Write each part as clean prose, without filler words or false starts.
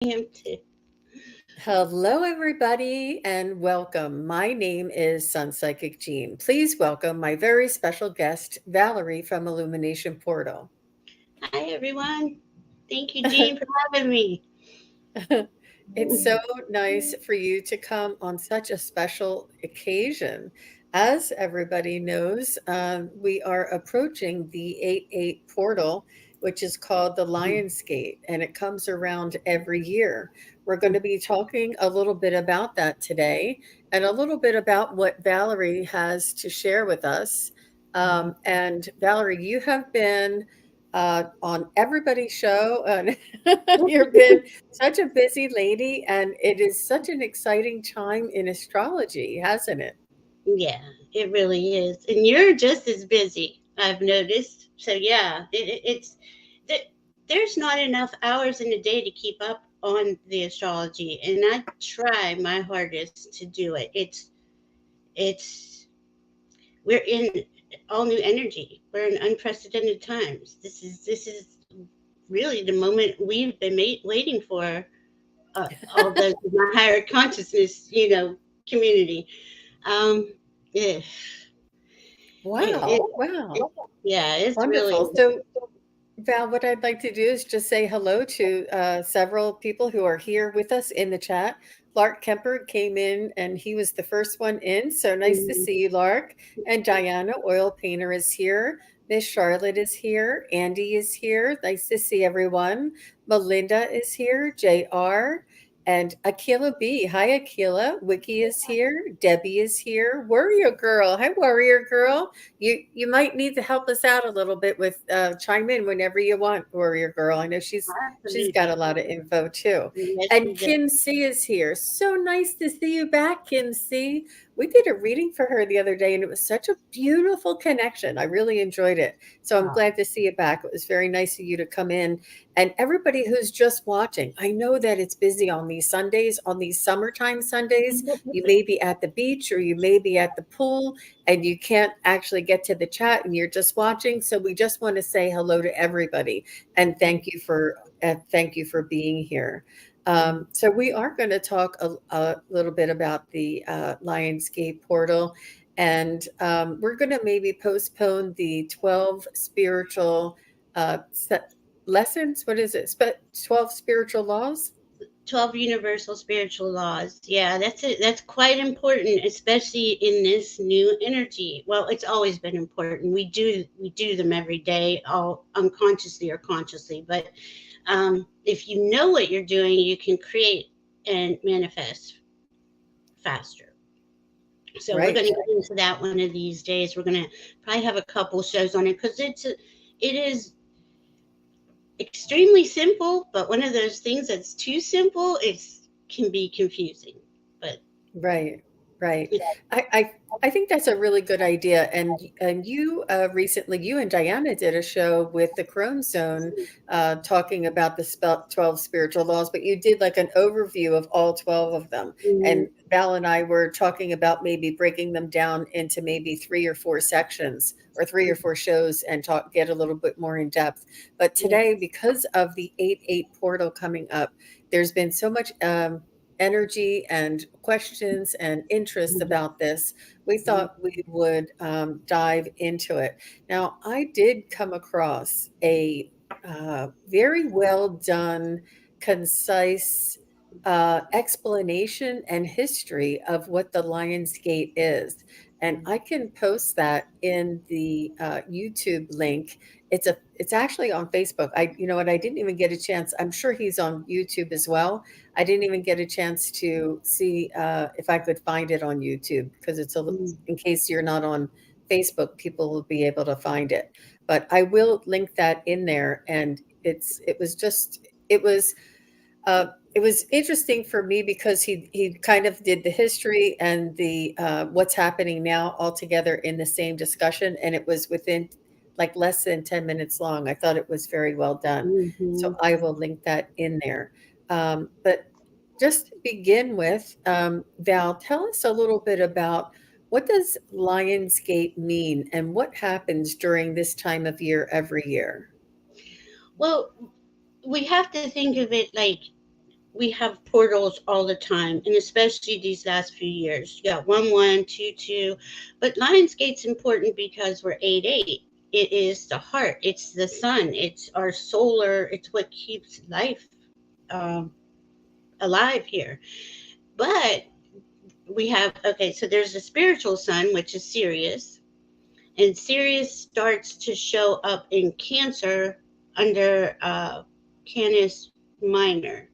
Him too. Hello, everybody, and welcome. My name is Sun Psychic Jean. Please welcome my very special guest, Valerie from Illumination Portal. Hi, everyone. Thank you, Jean, for having me. It's so nice for you to come on such a special occasion. As everybody knows, we are approaching the 8-8 portal, which is called the Lion's Gate, and it comes around every year. We're going to be talking a little bit about that today and a little bit about what Valerie has to share with us. And Valerie, you have been on everybody's show, and you've been such a busy lady, and it is such an exciting time in astrology, hasn't it? Yeah, it really is. And you're just as busy, I've noticed. So, yeah, th- there's not enough hours in a day to keep up on the astrology. And I try my hardest to do it. It's, we're in all new energy. We're in unprecedented times. This is really the moment we've been waiting for, all those in the higher consciousness, community. Um, yeah, it, Wow, wow, yeah, it's really, wonderful. So, Val, what I'd like to do is just say hello to several people who are here with us in the chat. Lark Kemper came in and he was the first one in. So nice to mm, see you, Lark. And Diana, Oil Painter, is here. Miss Charlotte is here. Andy is here. Nice to see everyone. Melinda is here. JR. And Akila B. Hi, Akila. Wiki is here. Debbie is here. Warrior Girl. Hi, Warrior Girl. You might need to help us out a little bit with chime in whenever you want, Warrior Girl. I know she's got a absolutely. lot of info too. Yes, And she does. Kim C is here. So nice to see you back, Kim C. We did a reading for her the other day, and it was such a beautiful connection. I really enjoyed it. So I'm Oh, glad to see you back. It was very nice of you to come in. And everybody who's just watching, I know that it's busy on these Sundays, on these summertime Sundays. You may be at the beach or you may be at the pool and you can't actually get to the chat and you're just watching. So we just want to say hello to everybody and thank you for being here. So we are going to talk a little bit about the Lionsgate portal, and we're going to maybe postpone the 12 spiritual lessons. What is it? 12 spiritual laws. 12 universal spiritual laws. Yeah, that's it. That's quite important, especially in this new energy. Well, it's always been important. We do them every day, all unconsciously or consciously. But if you know what you're doing, you can create and manifest faster. So we're going Right. to get into that one of these days. We're going to probably have a couple shows on it because it is extremely simple, but one of those things that's too simple, it can be confusing. But Right, right. yeah, I think that's a really good idea. And you recently, you and Diana did a show with the Chrome Zone, talking about the 12 spiritual laws, but you did like an overview of all 12 of them. mm, And Val and I were talking about maybe breaking them down into maybe 3 or 4 sections or 3 or 4 shows and get a little bit more in depth. But yeah, today, because of the 8-8 portal coming up, there's been so much energy and questions and interest mm, about this, we mm, thought we would dive into it. Now, I did come across a very well done, concise explanation and history of what the Lion's Gate is. And I can post that in the YouTube link. It's actually on Facebook. You know what? I didn't even get a chance. I'm sure he's on YouTube as well. I didn't even get a chance to see if I could find it on YouTube because mm. in case you're not on Facebook, people will be able to find it. But I will link that in there, and it was just uh, it was interesting for me because he kind of did the history and the what's happening now all together in the same discussion, and it was within like less than 10 minutes long. I thought it was very well done, so Mhm. I will link that in there. But just to begin with, Val, tell us a little bit about what does Lionsgate mean and what happens during this time of year every year. Well, we have to think of it like we have portals all the time, and especially these last few years. You got 1 1, 2 2, but Lionsgate's important because we're 8 8. It is the heart, it's the sun, it's our solar, it's what keeps life um, alive here. But we have, okay, so there's a spiritual sun, which is Sirius, and Sirius starts to show up in Cancer under Canis Minor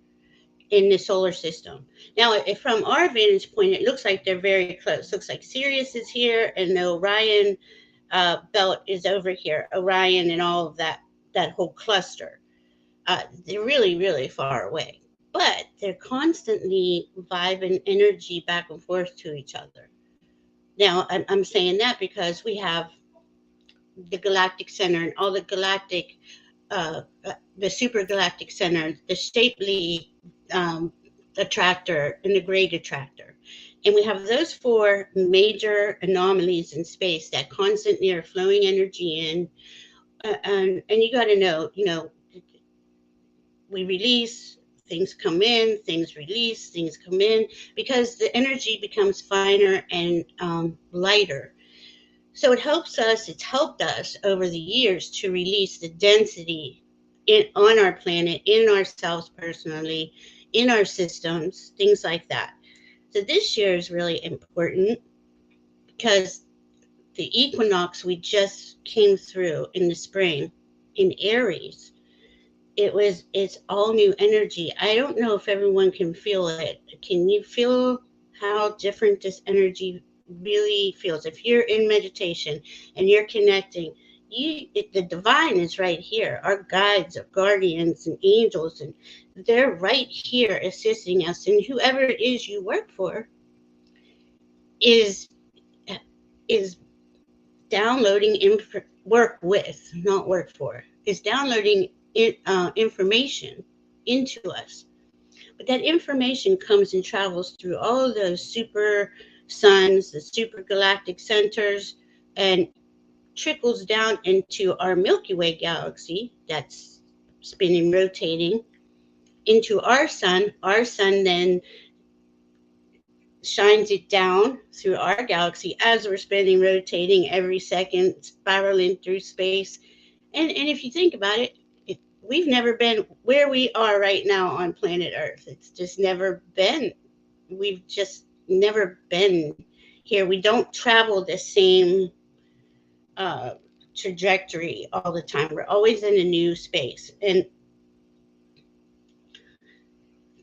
in the solar system. Now, if from our vantage point, it looks like they're very close. Looks like Sirius is here, and the Orion belt is over here. Orion and all of that whole cluster. They're really, really far away, but they're constantly vibing energy back and forth to each other. Now, I'm saying that because we have the galactic center and all the galactic, the super galactic center, the Shapley attractor, and the great attractor. And we have those four major anomalies in space that constantly are flowing energy in. And you got to know, we release, things come in, things release, things come in, because the energy becomes finer and lighter. So it's helped us over the years to release the density on our planet, in ourselves personally, in our systems, things like that. So this year is really important because the equinox we just came through in the spring in Aries, it's all new energy. I don't know if everyone can feel it. Can you feel how different this energy really feels? If you're in meditation and you're connecting, the divine is right here. Our guides, our guardians, and angels, and they're right here assisting us. And whoever it is you work for is is downloading work with, not work for, is downloading information into us. But that information comes and travels through all of those super suns, the super galactic centers, and trickles down into our Milky Way galaxy that's spinning, rotating into our sun. Our sun then shines it down through our galaxy as we're spinning, rotating every second, spiraling through space. And if you think about it, we've never been where we are right now on planet Earth. It's just never been. We've just never been here. We don't travel the same uh, trajectory all the time. We're always in a new space. And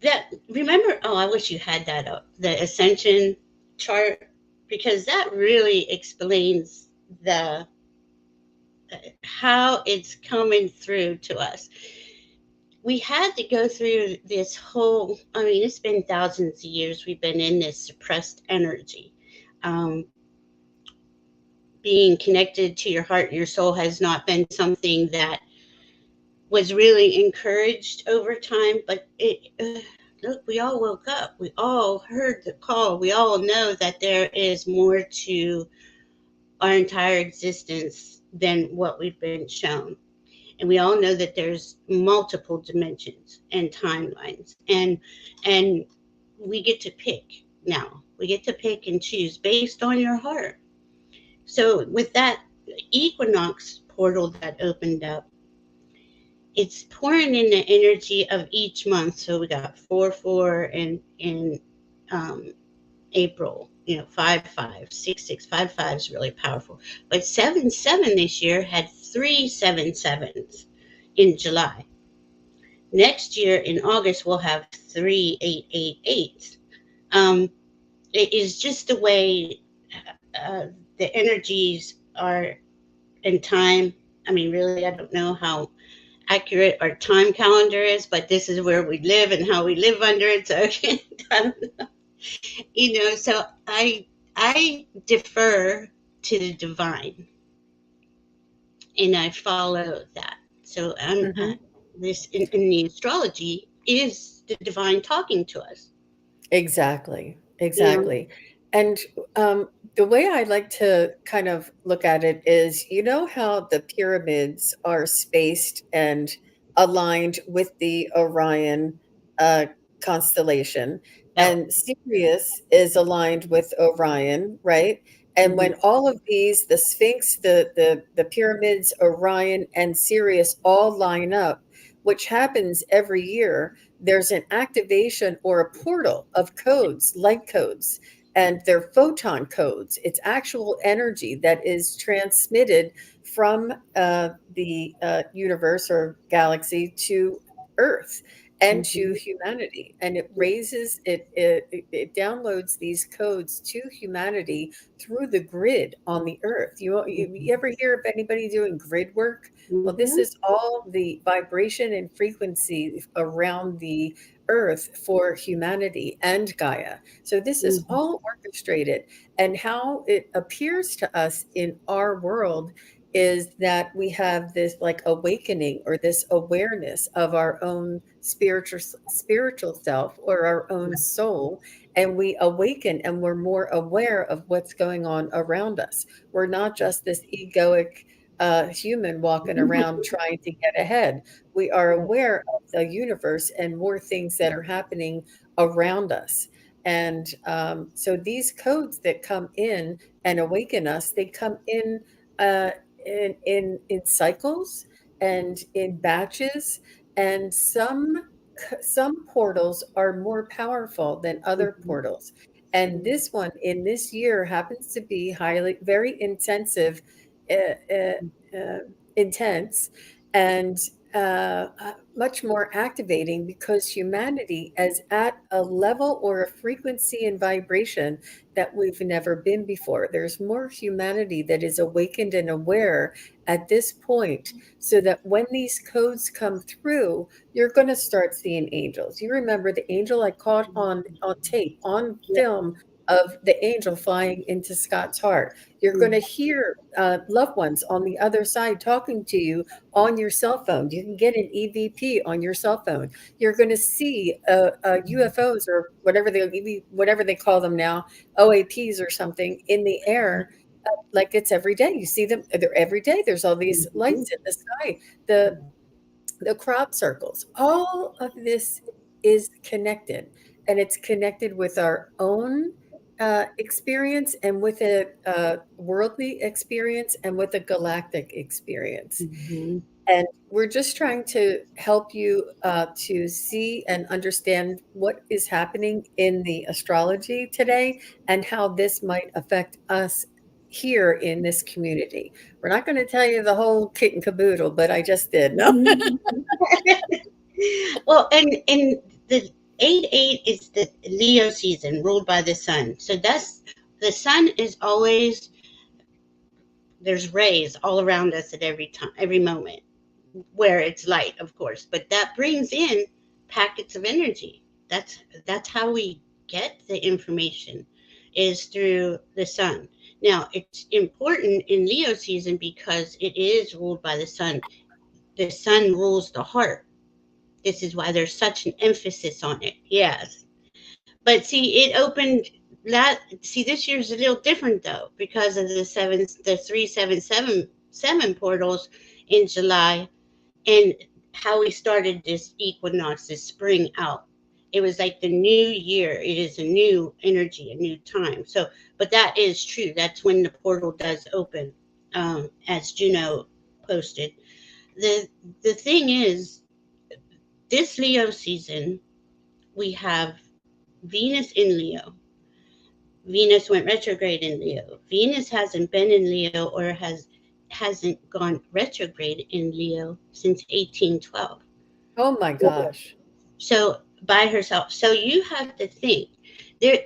that, remember, oh, I wish you had that up, the ascension chart, because that really explains the how it's coming through to us. We had to go through this whole, I mean, it's been thousands of years we've been in this suppressed energy. Um, Being connected to your heart and your soul has not been something that was really encouraged over time, but look, we all woke up. We all heard the call. We all know that there is more to our entire existence than what we've been shown. And we all know that there's multiple dimensions and timelines, and we get to pick now. We get to pick and choose based on your heart. So with that equinox portal that opened up, it's pouring in the energy of each month. So we got 4 4 in um, April. 5 5, 6 6, 5 5 is really powerful. But 7 7 this year had 3 7 7s in July. Next year in August we'll have 3 8 8 8s. Um, it is just the way the energies are in time. I mean, really, I don't know how accurate our time calendar is, but this is where we live and how we live under it. So so I defer to the divine and I follow that. So Mhm. this in the astrology is the divine talking to us. Exactly, You know, exactly. And the way I like to kind of look at it is, you know how the pyramids are spaced and aligned with the Orion uh, constellation, Oh. and Sirius is aligned with Orion, right? And Mhm. when all of these, the Sphinx, the pyramids, Orion, and Sirius all line up, which happens every year, there's an activation or a portal of codes, light codes, and they're photon codes. It's actual energy that is transmitted from the universe or galaxy to Earth and to Mhm. humanity, and it raises it downloads these codes to humanity through the grid on the Earth. You ever hear of anybody doing grid work? Well, this Mhm. is all the vibration and frequency around the Earth for humanity and Gaia. So this is Mhm. all orchestrated, and how it appears to us in our world is that we have this like awakening or this awareness of our own spiritual self or our own soul, and we awaken and we're more aware of what's going on around us. We're not just this egoic human walking around trying to get ahead. We are aware of the universe and more things that are happening around us. And so these codes that come in and awaken us, they come uh, in cycles and in batches, and some portals are more powerful than other Mhm. portals. And this one in this year happens to be highly very intensive, uh, intense, and much more activating because humanity is at a level or a frequency and vibration that we've never been before. There's more humanity that is awakened and aware at this point, so that when these codes come through, you're going to start seeing angels. You remember the angel I caught on tape, on Yep. film, of the angel flying into Scott's heart. You're going to Mhm. hear loved ones on the other side talking to you on your cell phone. You can get an EVP on your cell phone. You're going to see UFOs or whatever they call them now, OAPs or something in the air. Like it's every day. You see them. They're every day. There's all these Mhm. lights in the sky. The crop circles. All of this is connected, and it's connected with our own experience, and with a worldly experience, and with a galactic experience. Mhm. And we're just trying to help you to see and understand what is happening in the astrology today and how this might affect us here in this community. We're not going to tell you the whole kit and caboodle, but I just did. No. Well, and the 8/8 is the Leo season ruled by the sun. So that's the sun is always there's rays all around us at every time, every moment, where it's light, of course, but that brings in packets of energy. That's how we get the information is through the sun. Now, it's important in Leo season because it is ruled by the sun. The sun rules the heart. This is why there's such an emphasis on it. Yes. But see, it opened that see this year's a little different though because of the 3777 portals in July, and how we started this equinox, this spring out. It was like the new year. It is a new energy, a new time. So, but that is true. That's when the portal does open, as Juno posted. The the thing is, this Leo season, we have Venus in Leo. Venus went retrograde in Leo. Venus hasn't been in Leo or hasn't gone retrograde in Leo since 1812. Oh my gosh. So by herself. So you have to think there.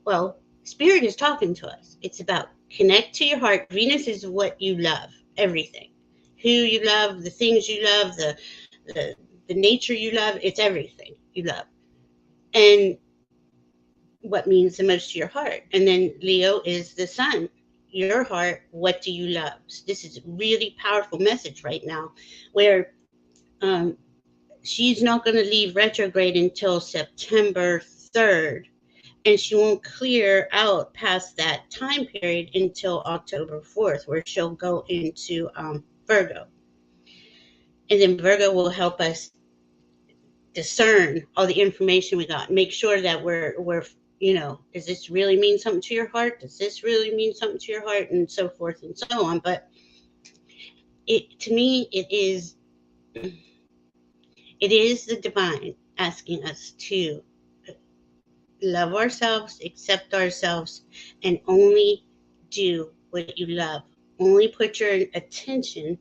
Well, spirit is talking to us. It's about connect to your heart. Venus is what you love. Everything, who you love, the things you love, the the nature you love. It's everything you love, and what means the most to your heart. And then Leo is the sun. Your heart. What do you love? So this is a really powerful message right now, where um, she's not going to leave retrograde until September 3rd, and she won't clear out past that time period until October 4th, where she'll go into Virgo. And then Virgo will help us discern all the information we got, make sure that we're does this really mean something to your heart, does this really mean something to your heart, and so forth and so on. But it to me it is the divine asking us to love ourselves, accept ourselves, and only do what you love. Only put your attention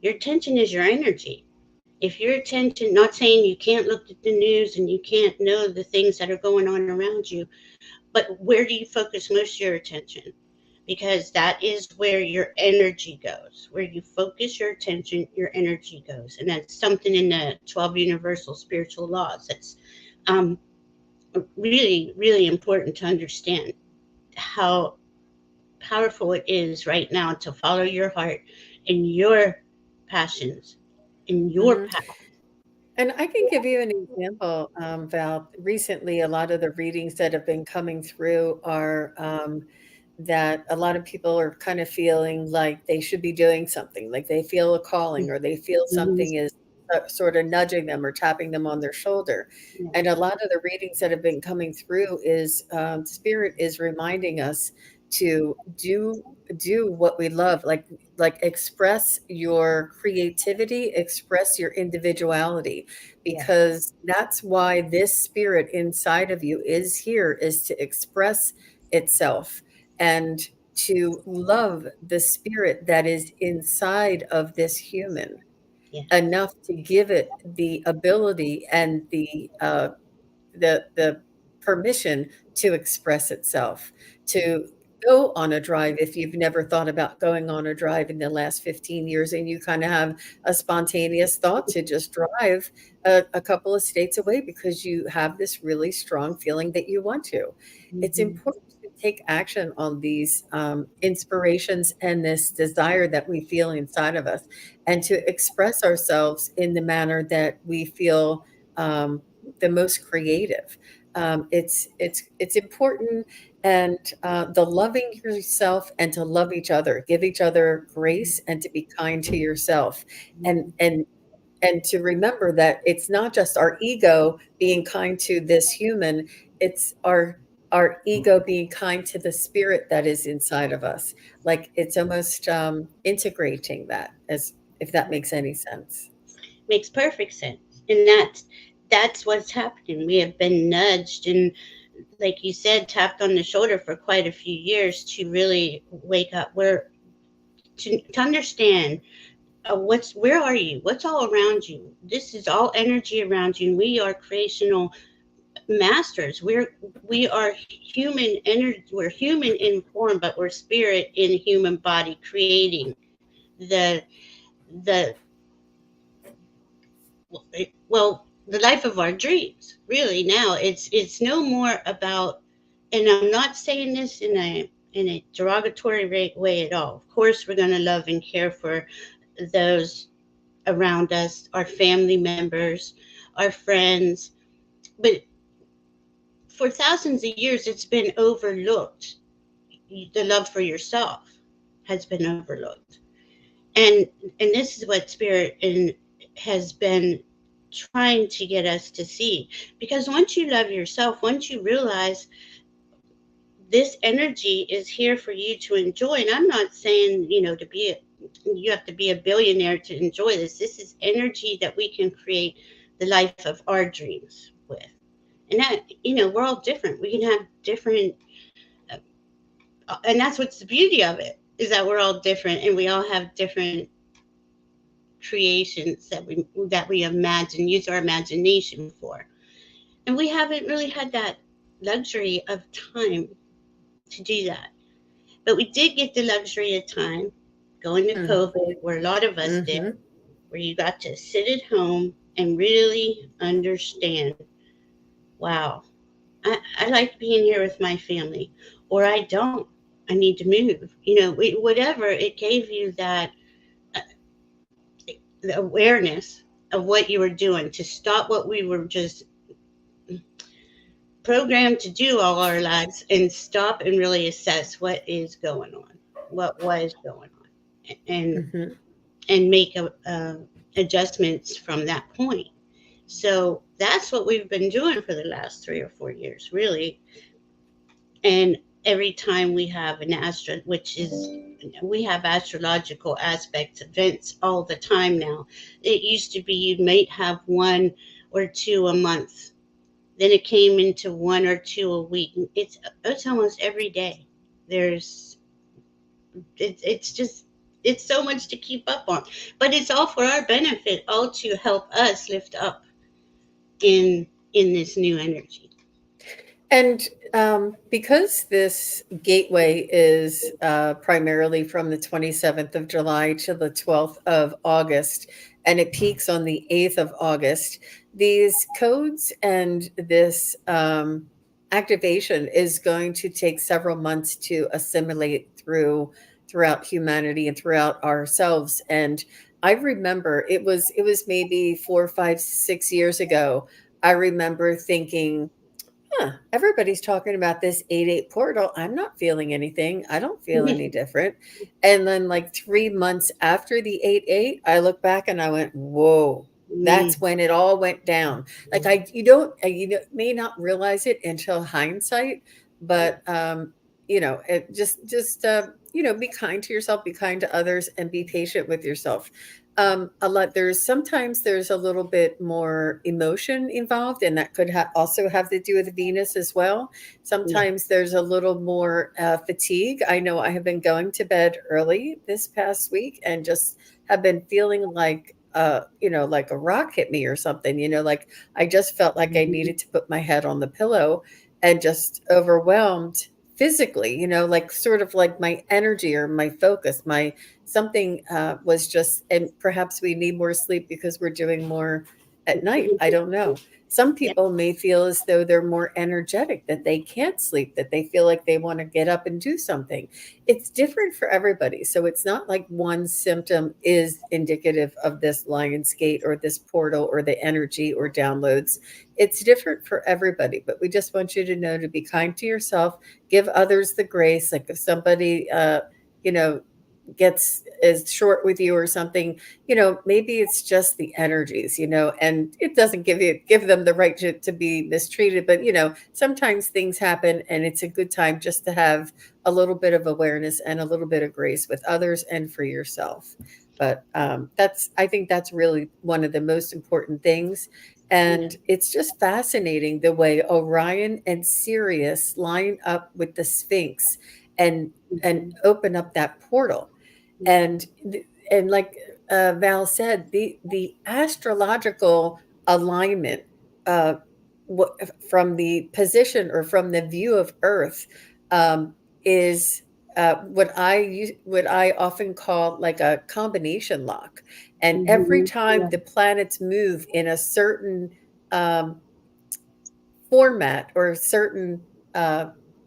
is your energy. If your attention, not saying you can't look at the news and you can't know the things that are going on around you, but where do you focus most of your attention? Because that is where your energy goes. Where you focus your attention, your energy goes. And that's something in the 12 universal spiritual laws that's um, really, really important to understand how powerful it is right now to follow your heart and your passions and your Mhm. path. And I can give you an example, Val. Recently, a lot of the readings that have been coming through are that a lot of people are kind of feeling like they should be doing something, like they feel a calling or they feel Mhm. something is sort of nudging them or tapping them on their shoulder. Yeah. And a lot of the readings that have been coming through is Spirit is reminding us to do what we love, like express your creativity, express your individuality, Yeah. because that's why this spirit inside of you is here, is to express itself and to love the spirit that is inside of this human Yeah. enough to give it the ability and the permission to express itself, to go on a drive if you've never thought about going on a drive in the last 15 years and you kind of have a spontaneous thought to just drive a couple of states away because you have this really strong feeling that you want to. It's Mhm. important to take action on these inspirations and this desire that we feel inside of us, and to express ourselves in the manner that we feel um, the most creative. It's important, and the loving yourself and to love each other, give each other grace, and to be kind to yourself, and Mhm. and and to remember that it's not just our ego being kind to this human, it's our ego being kind to the spirit that is inside of us. Like it's almost integrating that, as if that makes any sense. Makes perfect sense. And that's what's happening. We have been nudged and, like you said, tapped on the shoulder for quite a few years to really wake up. To understand where are you? What's all around you? This is all energy around you. And we are creational masters. We are human energy. We're human in form, but we're spirit in human body, creating the the the life of our dreams. Really, now it's no more about. And I'm not saying this in a derogatory way at all. Of course, we're going to love and care for those around us, our family members, our friends. But for thousands of years, it's been overlooked. The love for yourself has been overlooked, and and this is what spirit and has been trying to get us to see. Because once you love yourself, once you realize this energy is here for you to enjoy, and I'm not saying you have to be a billionaire to enjoy this. This is energy that we can create the life of our dreams with. And that, we're all different. We can have different, and that's what's the beauty of it, is that we're all different and we all have different creations that we imagine, use our imagination for. And we haven't really had that luxury of time to do that. But we did get the luxury of time going to Mm, COVID, where a lot of us did, mhm. where you got to sit at home and really understand, wow, I like being here with my family, or I don't. I need to move. Whatever, it gave you that uh, the awareness of what you were doing, to stop what we were just programmed to do all our lives, and stop and really assess what is going on, what was going on, and Mhm. and make adjustments from that point. So that's what we've been doing for the last 3 or 4 years, really. And every time we have an which is, we have astrological aspects events all the time now. It used to be you might have one or two a month. Then it came into one or two a week. It's almost every day. There's it's just it's so much to keep up on, but it's all for our benefit, all to help us lift up in this new energy. And because this gateway is primarily from the 27th of July to the 12th of August, and it peaks on the 8th of August, these codes and this activation is going to take several months to assimilate throughout humanity and throughout ourselves. And I remember it was maybe 4, 5, 6 years ago. I remember thinking, everybody's talking about this 8-8 portal. I'm not feeling anything. I don't feel any different. And then, like 3 months after the 8-8, I look back and I went, whoa, Mm, that's when it all went down. Like, you don't, may not realize it until hindsight, but, it be kind to yourself, be kind to others, and be patient with yourself. Sometimes there's a little bit more emotion involved, and that could also have to do with Venus as well. yeah. Sometimes there's a little more fatigue. I know I have been going to bed early this past week and just have been feeling like like a rock hit me or something. Like I just felt like I Mhm. needed to put my head on the pillow, and just overwhelmed physically, like sort of like my energy or my focus, my something was just, and perhaps we need more sleep because we're doing more at night. I don't know. Some Yeah. people may feel as though they're more energetic, that they can't sleep, that they feel like they want to get up and do something. It's different for everybody. So it's not like one symptom is indicative of this lion's gate or this portal or the energy or downloads. It's different for everybody. But we just want you to know to be kind to yourself, give others the grace. Like if somebody, you know, gets is short with you or something, maybe it's just the energies, and it doesn't give them the right to be mistreated. But sometimes things happen, and it's a good time just to have a little bit of awareness and a little bit of grace with others and for yourself. But I think that's really one of the most important things. Yeah. And it's just fascinating the way Orion and Sirius line up with the Sphinx and Mhm. open up that portal. And like Val said, the astrological alignment, uh, from the position or from the view of Earth, is what I often call like a combination lock. And every Mhm. time Yeah. the planets move in a certain um, format or a certain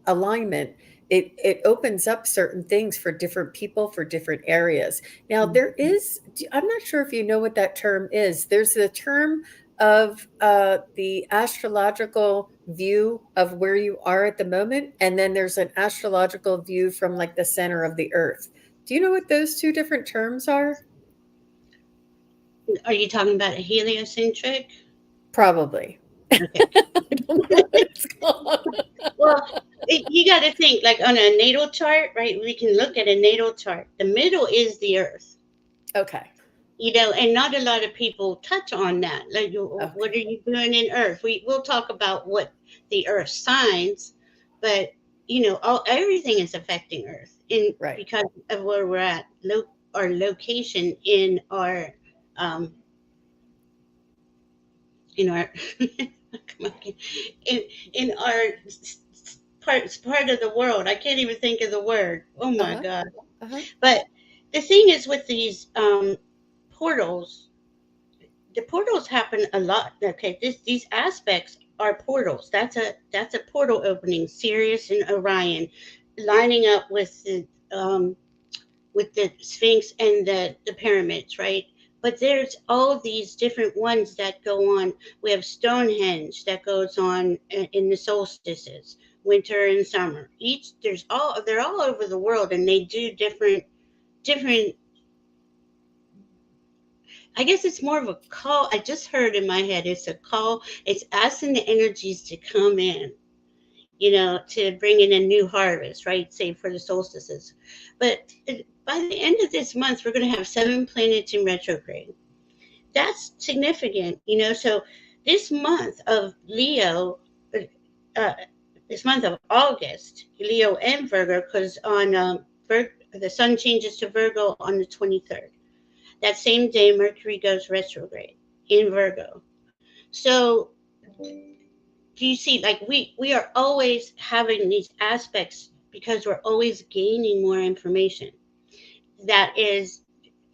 alignment, it opens up certain things for different people for different areas. Now I'm not sure if you know what that term is. There's the term of the astrological view of where you are at the moment, and then there's an astrological view from like the center of the earth. Do you know what those two different terms are? Are you talking about a heliocentric? Probably. Okay. I don't know what it's called. Well, you got to think like on a natal chart, right? We can look at a natal chart. The middle is the Earth, Okay. and not a lot of people touch on that. Like, what Okay. are you doing in Earth? We'll talk about what the Earth signs, but everything is affecting Earth, in Right. because of where we're at, our location um, in our come on, in in our part of the world. I can't even think of the word. Oh my Uh-huh. god! Uh-huh. But the thing is with these portals, the portals happen a lot. Okay, these aspects are portals. That's a portal opening. Sirius and Orion lining up with the Sphinx and the pyramids, right? But there's all these different ones that go on. We have Stonehenge that goes on in the solstices, winter and summer. They're all over the world, and they do different I guess it's more of a call. I just heard in my head it's a call. It's asking the energies to come in, to bring in a new harvest, right? Say for the solstices. But by the end of this month, we're going to have 7 planets in retrograde. That's significant, So this month of Leo, uh, this month of August, Leo and Virgo, because on the sun changes to Virgo on the 23rd. That same day, Mercury goes retrograde in Virgo. So do you see, like we are always having these aspects because we're always gaining more information that is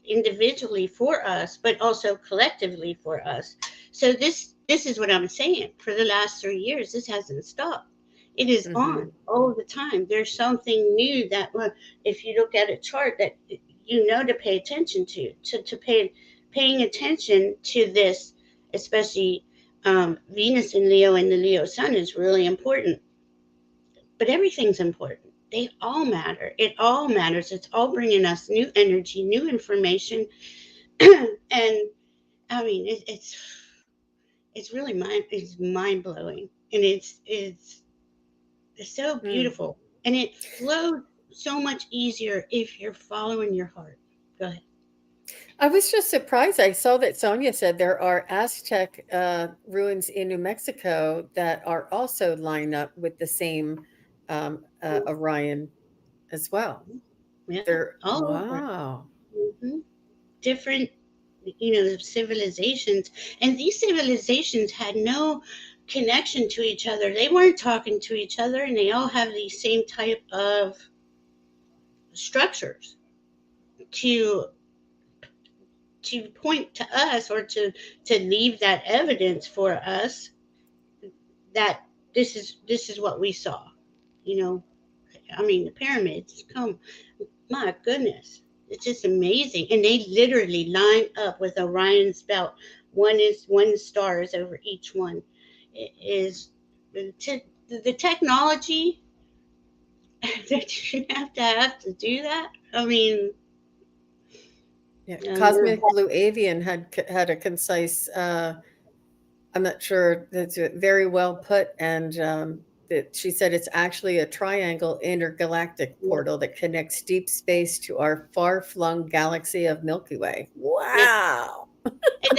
individually for us, but also collectively for us. So this is what I'm saying. For the last 3 years, this hasn't stopped. It is on Mhm. all the time. There's something new that, if you look at a chart, that to pay attention paying attention to this, especially Venus in Leo and the Leo Sun is really important. But everything's important. They all matter. It all matters. It's all bringing us new energy, new information, and I mean, it's really mind blowing, and it's so Mm. beautiful, and it flows so much easier if you're following your heart. Go ahead. I was just surprised. I saw that Sonia said there are Aztec ruins in New Mexico that are also lined up with the same Orion as well. Yeah, They're all over. wow. Hmm. Different, civilizations, and these civilizations had no connection to each other. They weren't talking to each other, and they all have the same type of structures to point to us, or to leave that evidence for us that this is what we saw. You know, I mean, the pyramids. Come, my goodness, it's just amazing, and they literally line up with Orion's belt. One star is over each one. It is the technology that you have to do that. I mean, Yeah, I don't Cosmic know. Blue Avian had a concise. I'm not sure that's very well put, and that she said it's actually a triangle intergalactic Yeah, portal that connects deep space to our far-flung galaxy of Milky Way. yeah. Wow. And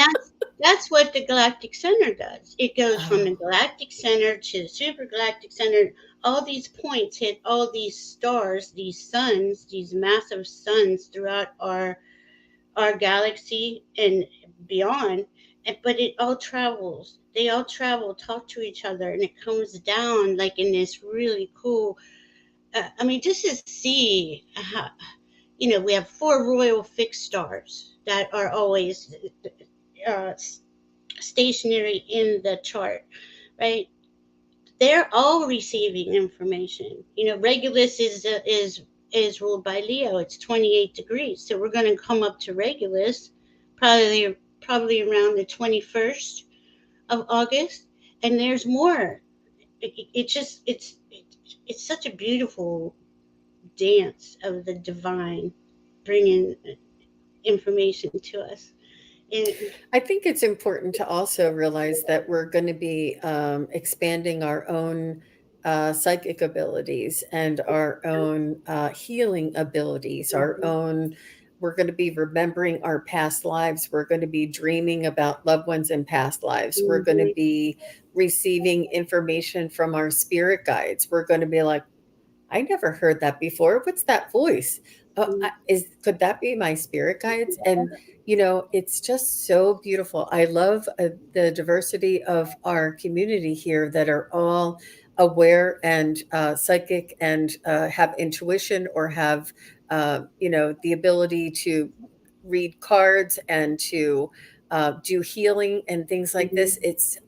that's what the galactic center does. It goes from the Oh. galactic center to the super galactic center. All these points hit all these stars, these suns, these massive suns throughout our galaxy and beyond. But it all travels. They all travel, talk to each other, and it comes down like in this really cool. I mean, just to see how, we have four royal fixed stars that are always uh, stationary in the chart, right? They're all receiving information. Regulus is ruled by Leo. It's 28 degrees, so we're going to come up to Regulus, probably around the 21st of August, and there's more. It's such a beautiful dance of the divine bringing information to us. And, I think it's important to also realize that we're going to be expanding our own psychic abilities and our own healing abilities, our own. We're going to be remembering our past lives. We're going to be dreaming about loved ones in past lives. We're going to mhm, be receiving information from our spirit guides. We're going to be like, I never heard that before. What's that voice? mhm, Is could that be my spirit guides? And it's just so beautiful. I love the diversity of our community here that are all aware and psychic and have intuition or have the ability to read cards and to do healing and things like mhm, this.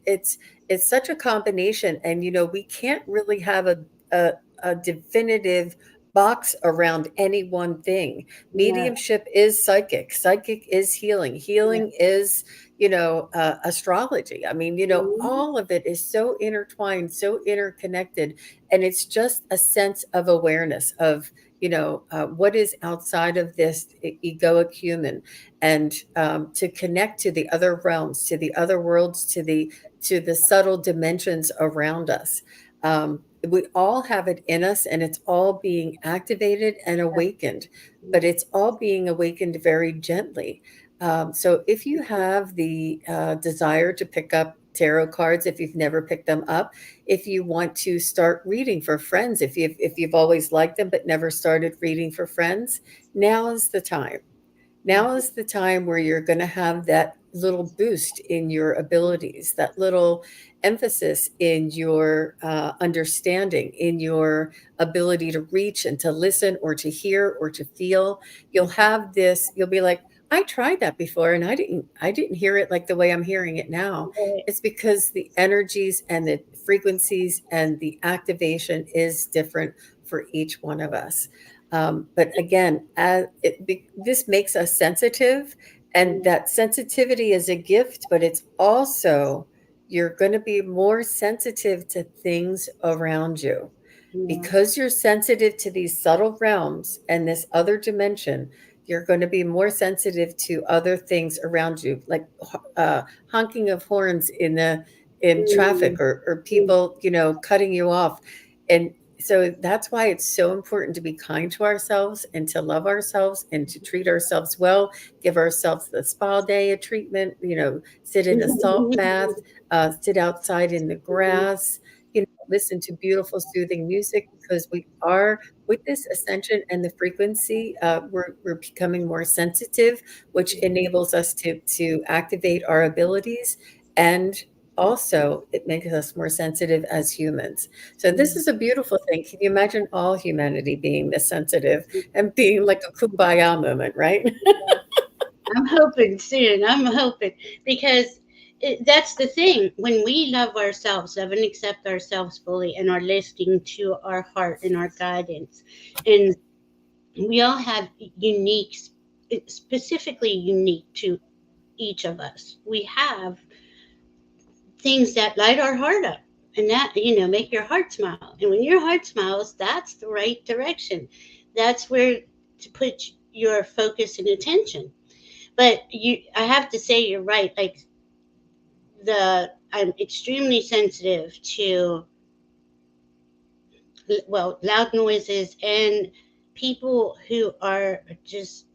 It's such a combination, and we can't really have a definitive box around any one thing. No. Mediumship is psychic. Psychic is healing. Yeah. Healing is, astrology. I mean, Mhm. all of it is so intertwined, so interconnected, and it's just a sense of awareness of, what is outside of this egoic human, and to connect to the other realms, to the other worlds, to the subtle dimensions around us. We all have it in us, and it's all being activated and awakened, but it's all being awakened very gently. So if you have the desire to pick up tarot cards, if you've never picked them up, if you want to start reading for friends, if you've always liked them but never started reading for friends, now is the time. Now is the time where you're going to have that little boost in your abilities, that little emphasis in your understanding, in your ability to reach and to listen or to hear or to feel. You'll have this, you'll be like, I tried that before and I didn't hear it like the way I'm hearing it now. Right. It's because the energies and the frequencies and the activation is different for each one of us. But again, this makes us sensitive, and that sensitivity is a gift, but it's also, you're going to be more sensitive to things around you Yeah. because you're sensitive to these subtle realms and this other dimension. You're going to be more sensitive to other things around you, like honking of horns in traffic, Mm. or Mm. people cutting you off. And so that's why it's so important to be kind to ourselves and to love ourselves and to treat ourselves well, give ourselves the spa day of treatment, sit in a salt bath, sit outside in the grass, listen to beautiful, soothing music, because we are, with this ascension and the frequency, we're becoming more sensitive, which enables us to activate our abilities, and also it makes us more sensitive as humans. So this is a beautiful thing. Can you imagine all humanity being this sensitive and being like a kumbaya moment, right? I'm hoping soon. I'm hoping because that's the thing. When we love ourselves, love and accept ourselves fully, and are listening to our heart and our guidance, and we all have unique, specifically unique to each of us. We have things that light our heart up, and that make your heart smile. And when your heart smiles, that's the right direction. That's where to put your focus and attention. But I have to say, you're right. Like, I'm extremely sensitive to, well, loud noises and people who are just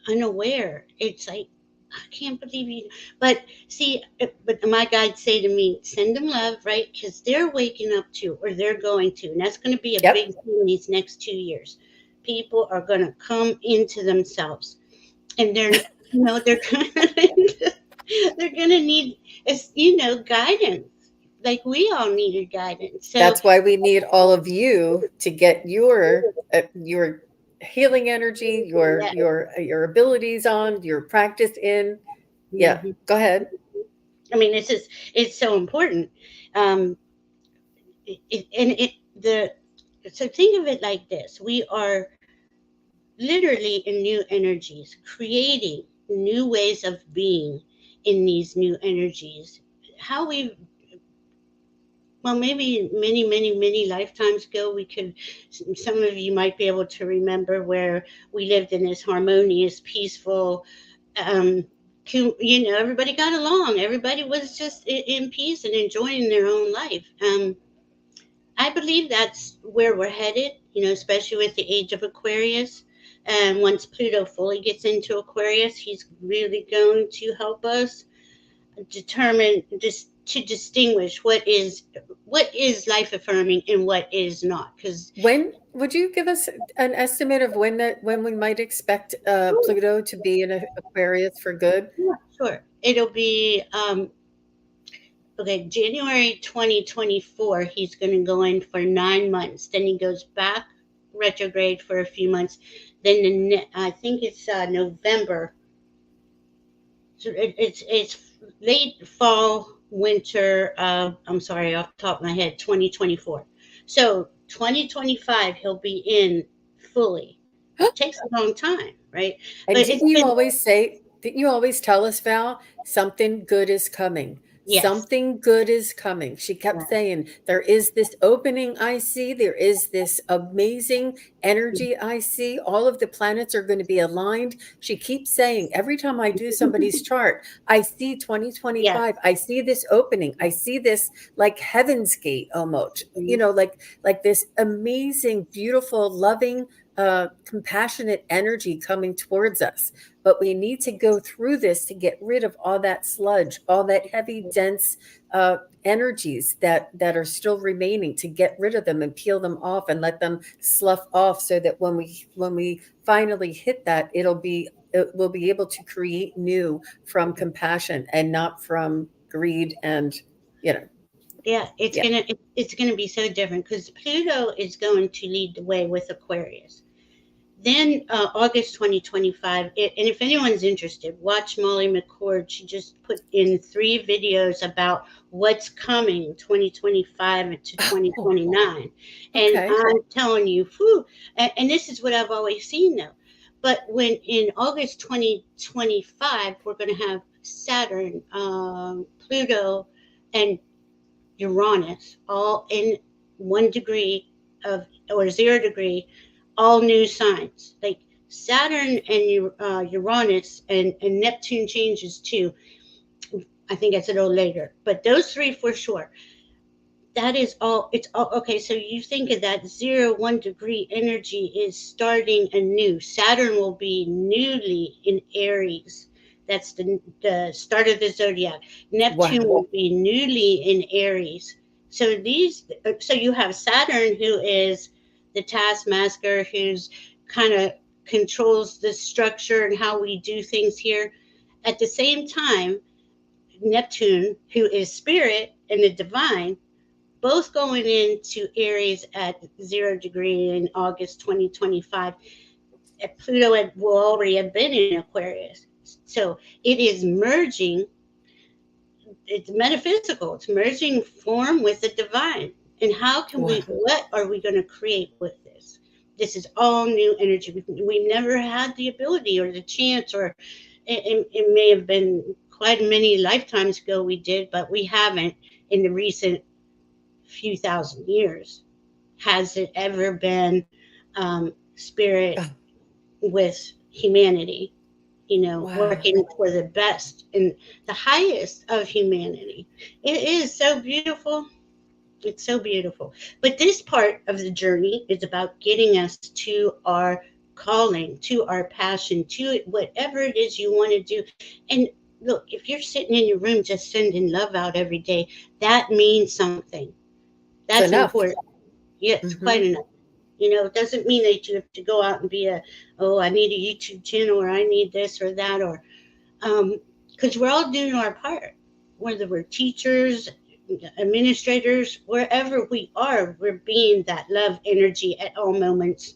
unaware. It's like, I can't believe you. But see, but my guides say to me, send them love, right? Because they're waking up to, or they're going to, and that's going to be a Yep. big thing these next 2 years. People are going to come into themselves, and they're they're gonna need, guidance, like we all needed guidance. So That's why we need all of you to get your healing energy, your yeah. your your abilities on, your practice in. Yeah, Mhm. go ahead. I mean, it's so important. um and it the so think of it like this: we are literally in new energies, creating new ways of being in these new energies. How we Well, maybe many, many, many lifetimes ago, some of you might be able to remember where we lived in this harmonious, peaceful, um, everybody got along. Everybody was just in peace and enjoying their own life. I believe that's where we're headed, especially with the age of Aquarius. And once Pluto fully gets into Aquarius, he's really going to help us determine, just to distinguish what is life affirming and what is not. Because When would you give us an estimate of when we might expect Pluto to be in Aquarius for good? yeah, sure, it'll be okay. January 2024, he's going to go in for 9 months. Then he goes back retrograde for a few months. Then I think it's November. So it's late fall, winter. I'm sorry, off the top of my head, 2024. So 2025, he'll be in fully. It takes a long time, right? And But it's been, didn't you always tell us, Val, something good is coming? yes, Something good is coming. She kept yes, saying, there is this opening I see. There is this amazing energy I see. All of the planets are going to be aligned. She keeps saying, every time I do somebody's chart, I see yes. 2025. I see this opening. I see this like heaven's gate almost, Mhm. like this amazing, beautiful, loving, compassionate energy coming towards us. But we need to go through this to get rid of all that sludge, all that heavy, dense uh, energies that are still remaining, to get rid of them and peel them off and let them slough off, so that when we finally hit that, we'll be able to create new from compassion and not from greed and you know Yeah, yeah. it's gonna be so different because Pluto is going to lead the way with Aquarius. Then August 2025, and if anyone's interested, watch Molly McCord. She just put in 3 videos about what's coming 2025 to Oh, 2029. And okay. I'm telling you, whew, and this is what I've always seen though. But when in August 2025, we're going to have Saturn, Pluto, and Uranus all in 1 degree of, or 0 degree, all new signs. Like Saturn and Uranus and Neptune changes too. I think that's a little later, but those three for sure. That is all. It's all okay. So you think of that 0 1 degree energy is starting anew. Saturn will be newly in Aries. That's the start of the zodiac. Neptune Wow. will be newly in Aries. So so you have Saturn, who is the taskmaster, who's kind of controls the structure and how we do things here. At the same time, Neptune, who is spirit and the divine, both going into Aries at 0 degree in August 2025. Pluto will already have been in Aquarius. So it is merging, it's metaphysical, it's merging form with the divine. And Wow. what are we going to create with this? This is all new energy. We've never had the ability or the chance, or it may have been quite many lifetimes ago we did, but we haven't in the recent few thousand years. Has it ever been spirit Oh, with humanity, wow. working for the best and the highest of humanity? It is so beautiful. It's so beautiful. But this part of the journey is about getting us to our calling, to our passion, to whatever it is you want to do. And look, if you're sitting in your room just sending love out every day, that means something. It's That's enough. important. Yes, quite Hmm. enough. It doesn't mean that you have to go out and be oh, I need a YouTube channel, or I need this or that, or, because we're all doing our part. Whether we're teachers, administrators, wherever we are, we're being that love energy at all moments,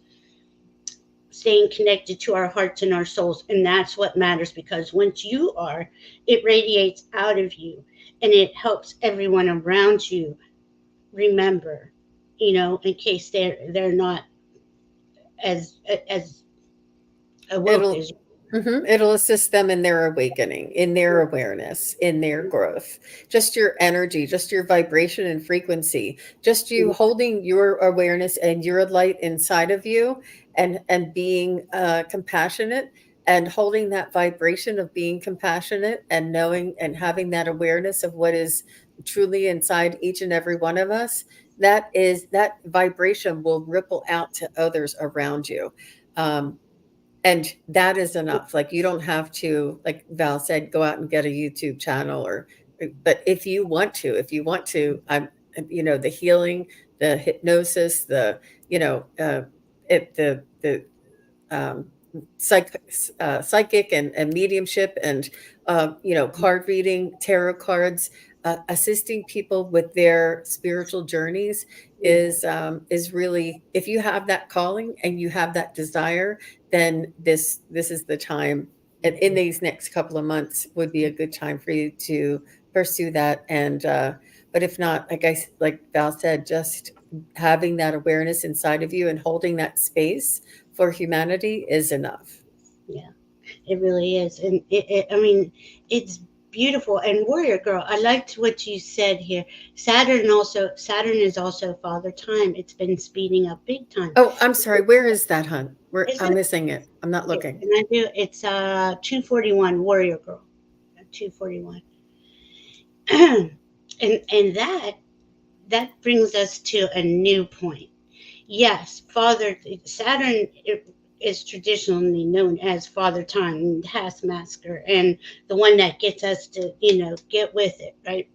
staying connected to our hearts and our souls. And that's what matters, because once you are, it radiates out of you and it helps everyone around you remember, in case they're not as awoke It'll as you. it'll assist them in their awakening, in their awareness, in their growth. Just your energy, just your vibration and frequency, just you holding your awareness and your light inside of you, and being compassionate, and holding that vibration of being compassionate, and knowing and having that awareness of what is truly inside each and every one of us. That vibration will ripple out to others around you. Um, and that is enough. Like, you don't have to, like Val said, go out and get a YouTube channel, or but if you want to, the healing, the hypnosis, the you know it the um, psychic and mediumship, and card reading, tarot cards, assisting people with their spiritual journeys Yeah. is really, if you have that calling and you have that desire, then this is the time. And in these next couple of months would be a good time for you to pursue that. And but if not, like Val said, just having that awareness inside of you and holding that space for humanity is enough. Yeah, it really is. And I mean, it's beautiful. And Warrior Girl, I liked what you said here. Saturn is also Father Time. It's been speeding up big time. Oh, I'm sorry. Where is that, hun? Where Is I'm it? missing it. I'm not Okay, looking. and I do. It's 241 Warrior Girl, 241, and that brings us to a new point. Yes, Father Saturn is traditionally known as Father Time, taskmaster, and the one that gets us to get with it, right?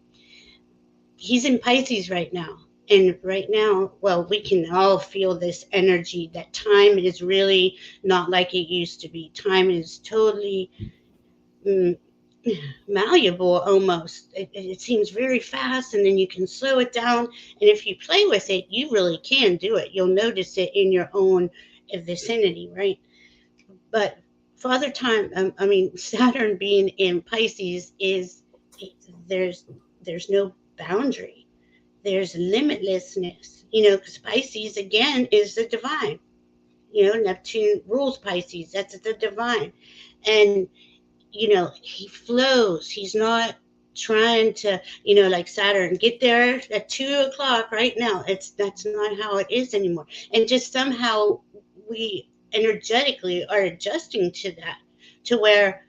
He's in Pisces right now. And right now, well, we can all feel this energy that time is really not like it used to be. Time is totally mm, malleable almost. It seems very fast, and then you can slow it down. And if you play with it, you really can do it. You'll notice it in your own vicinity, right? But Father Time, I mean, Saturn being in Pisces is there's no boundary. There's limitlessness, because Pisces again is the divine. Neptune rules Pisces. That's the divine, and he flows. He's not trying to, like Saturn, get there at 2 o'clock right now. That's not how it is anymore. And just somehow we energetically are adjusting to that, to where,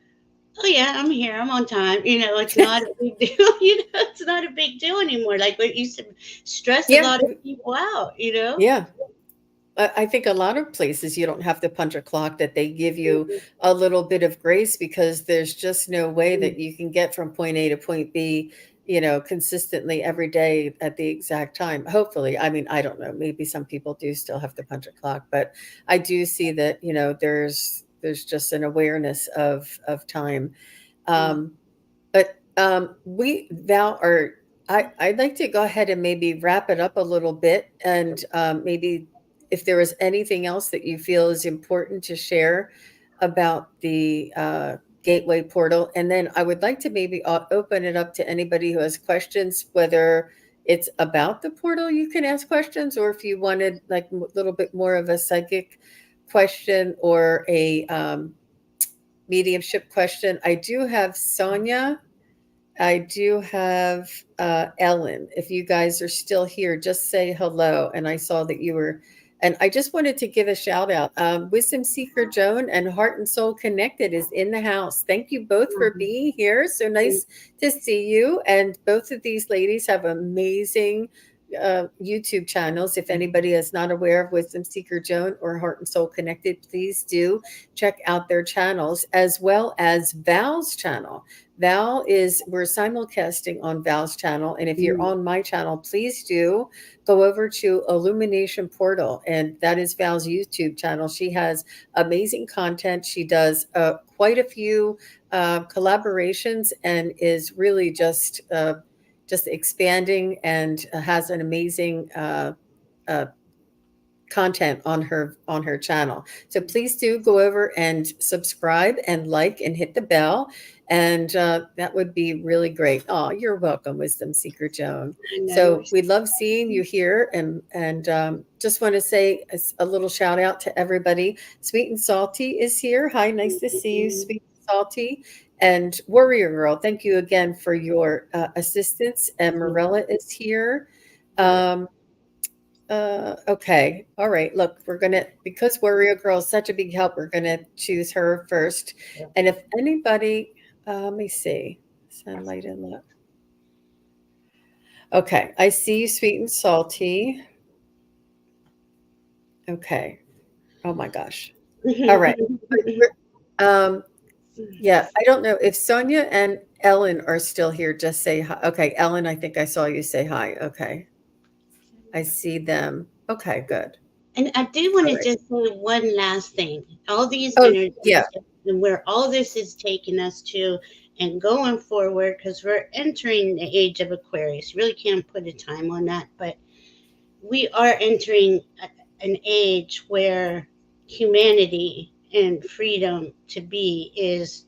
oh yeah, I'm here, I'm on time. It's not a big deal. It's not a big deal anymore. Like what used to stress a Yeah, lot of people out. yeah. I think a lot of places you don't have to punch a clock, that they give you a little bit of grace, because there's just no way that you can get from point A to point B, consistently every day at the exact time. Hopefully, I mean, I don't know, maybe some people do still have to punch a clock, but I do see that, there's just an awareness of time. Yeah. But we now are. I'd like to go ahead and maybe wrap it up a little bit, and maybe if there was anything else that you feel is important to share about the gateway portal, and then I would like to maybe open it up to anybody who has questions, whether it's about the portal, you can ask questions, or if you wanted like a little bit more of a psychic question or a mediumship question. I do have Sonia. I do have Ellen. If you guys are still here, just say hello. And I saw that you were, and I just wanted to give a shout out. Wisdom Seeker Joan and Heart and Soul Connected is in the house. Thank you both for being here. So nice to see you. And both of these ladies have amazing YouTube channels. If anybody is not aware of Wisdom Seeker Joan or Heart and Soul Connected, please do check out their channels, as well as Val's channel. We're simulcasting on Val's channel. And if you're on my channel, please do go over to Illumination Portal. And that is Val's YouTube channel. She has amazing content. She does quite a few collaborations, and is really just expanding, and has an amazing uh, content on her channel. So please do go over and subscribe and like and hit the bell, and that would be really great. Oh, you're welcome, Wisdom Seeker Joan. I know you're. So we love seeing you here, and just want to say a little shout out to everybody. Sweet and Salty is here. Hi, nice to see you, Sweet and Salty. And Warrior Girl, thank you again for your assistance. And Marilla is here. Okay. All right. Look, because Warrior Girl is such a big help, we're gonna choose her first. And if anybody, let me see, send light and love. Okay, I see you, Sweet and Salty. Okay. Oh my gosh. All right. Um, yeah, I don't know if Sonia and Ellen are still here. Just say hi. Okay, Ellen, I think I saw you say hi. Okay, I see them. Okay, good. And I do want All to right. just say one last thing. All these Oh, yeah. energies and where all this is taking us to and going forward, because we're entering the age of Aquarius. Really can't put a time on that, but we are entering an age where humanity and freedom to be is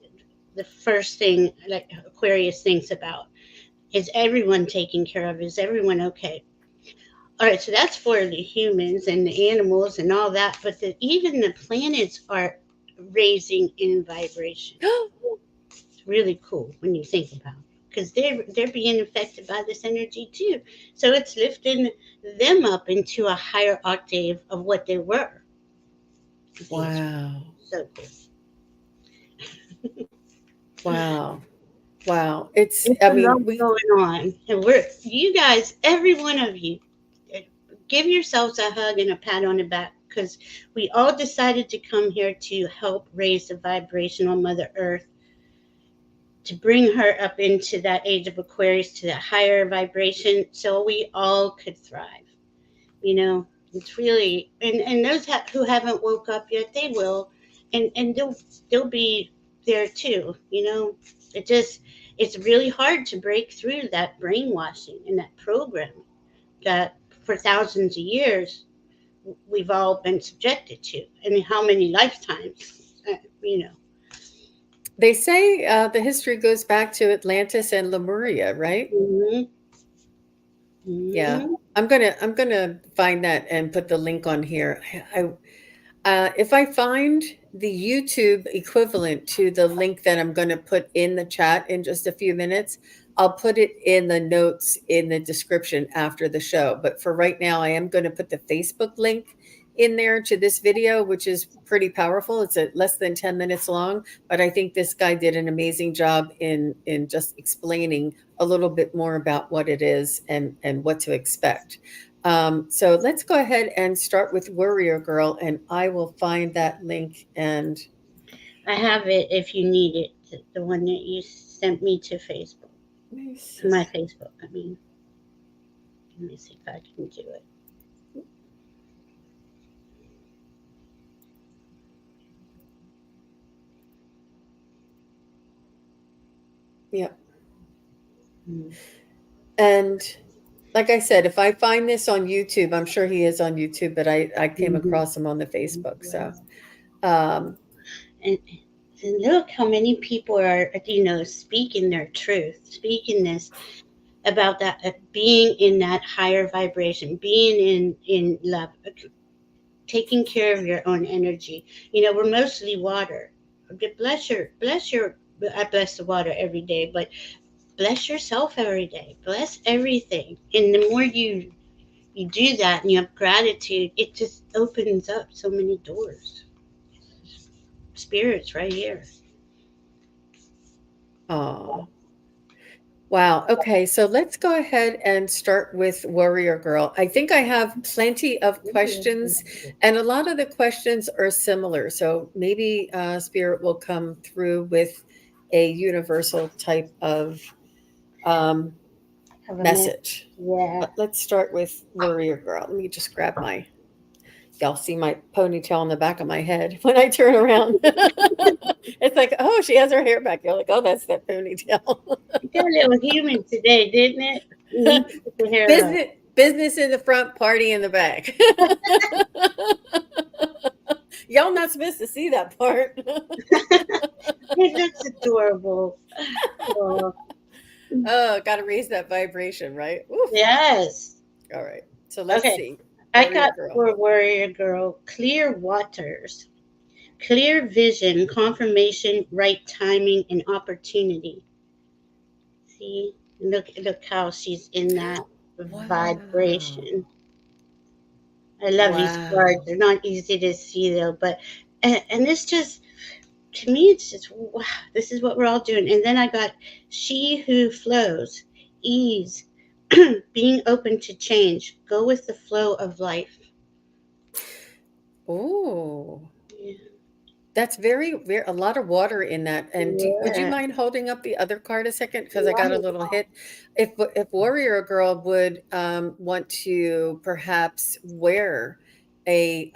the first thing like Aquarius thinks about. Is everyone taken care of? Is everyone okay? All right, so that's for the humans and the animals and all that, but even the planets are raising in vibration. It's really cool when you think about it, because they're being affected by this energy too. So it's lifting them up into a higher octave of what they were. See, it's Wow. so cool. Wow. Wow. It's, It's I a mean, lot we, going on, and we're you guys, every one of you, uh, give yourselves a hug and a pat on the back, because we all decided to come here to help raise the vibration on Mother Earth, to bring her up into that age of Aquarius, to that higher vibration, so we all could thrive. You know, it's really, and those who haven't woke up yet, they will, and they'll be there too. You know, it just it's really hard to break through that brainwashing and that program that for thousands of years we've all been subjected to, and how many lifetimes, you know. they say the history goes back to Atlantis and Lemuria, right? Hmm. Yeah. Hmm. I'm gonna find that and put the link on here. If I find the YouTube equivalent to the link that I'm going to put in the chat in just a few minutes, I'll put it in the notes in the description after the show. But for right now, I am going to put the Facebook link in there to this video, which is pretty powerful. It's less than 10 minutes long, but I think this guy did an amazing job in just explaining a little bit more about what it is and what to expect. So let's go ahead and start with Warrior Girl, and I will find that link. And I have it if you need it. The one that you sent me to Facebook, let me to see. my Facebook. I mean, let me see if I can do it. Yeah. Mm-hmm. And like I said, if I find this on YouTube, I'm sure he is on YouTube, but I came across him on the Facebook. So, um, And, and look how many people are, speaking their truth, speaking this about that, being in that higher vibration, being in love, taking care of your own energy. We're mostly water. Bless your. I bless the water every day, but bless yourself every day. Bless everything, and the more you do that and you have gratitude, it just opens up so many doors. Spirits right here. oh, wow. Okay, so let's go ahead and start with Warrior Girl. I think I have plenty of questions, and a lot of the questions are similar. So maybe Spirit will come through with a universal type of um, Have a mess. message. Yeah. But let's start with Warrior Girl. Let me just grab my, y'all see my ponytail on the back of my head when I turn around. It's like, oh, she has her hair back. You're like, oh, that's that ponytail. You got a little human today, didn't it? You need to put the hair up. Business in the front, party in the back. Y'all not supposed to see that part. It looks adorable. Oh, Oh, got to raise that vibration, right? Oof. yes. All right. So let's Okay. see. I Warrior got Girl. for Warrior Girl, clear waters, clear vision, confirmation, right timing, and opportunity. See, look how she's in that Wow. vibration. I love these cards. Wow. They're not easy to see though, but and this just, to me, it's just wow. This is what we're all doing. And then I got she who flows, ease, being open to change, go with the flow of life. Oh. Yeah. That's very, very a lot of water in that. And would you Yeah. mind holding up the other card a second? Because I got a Right. little hit. If Warrior Girl would want to perhaps wear a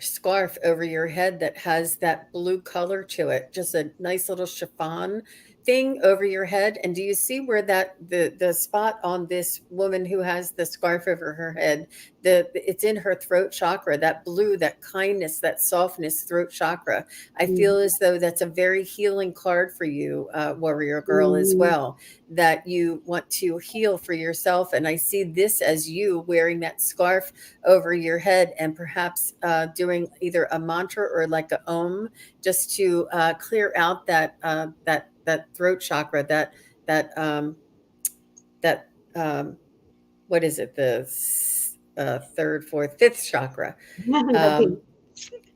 scarf over your head that has that blue color to it, just a nice little chiffon thing over your head, and do you see where that the spot on this woman who has the scarf over her head, it's in her throat chakra, that blue, that kindness, that softness throat chakra. I feel Mhm. as though that's a very healing card for you, warrior girl, as Mhm. well, that you want to heal for yourself. And I see this as you wearing that scarf over your head, and perhaps doing either a mantra or like a om, just to clear out that throat chakra, that that what is it, the third, fourth, fifth chakra. Okay. um,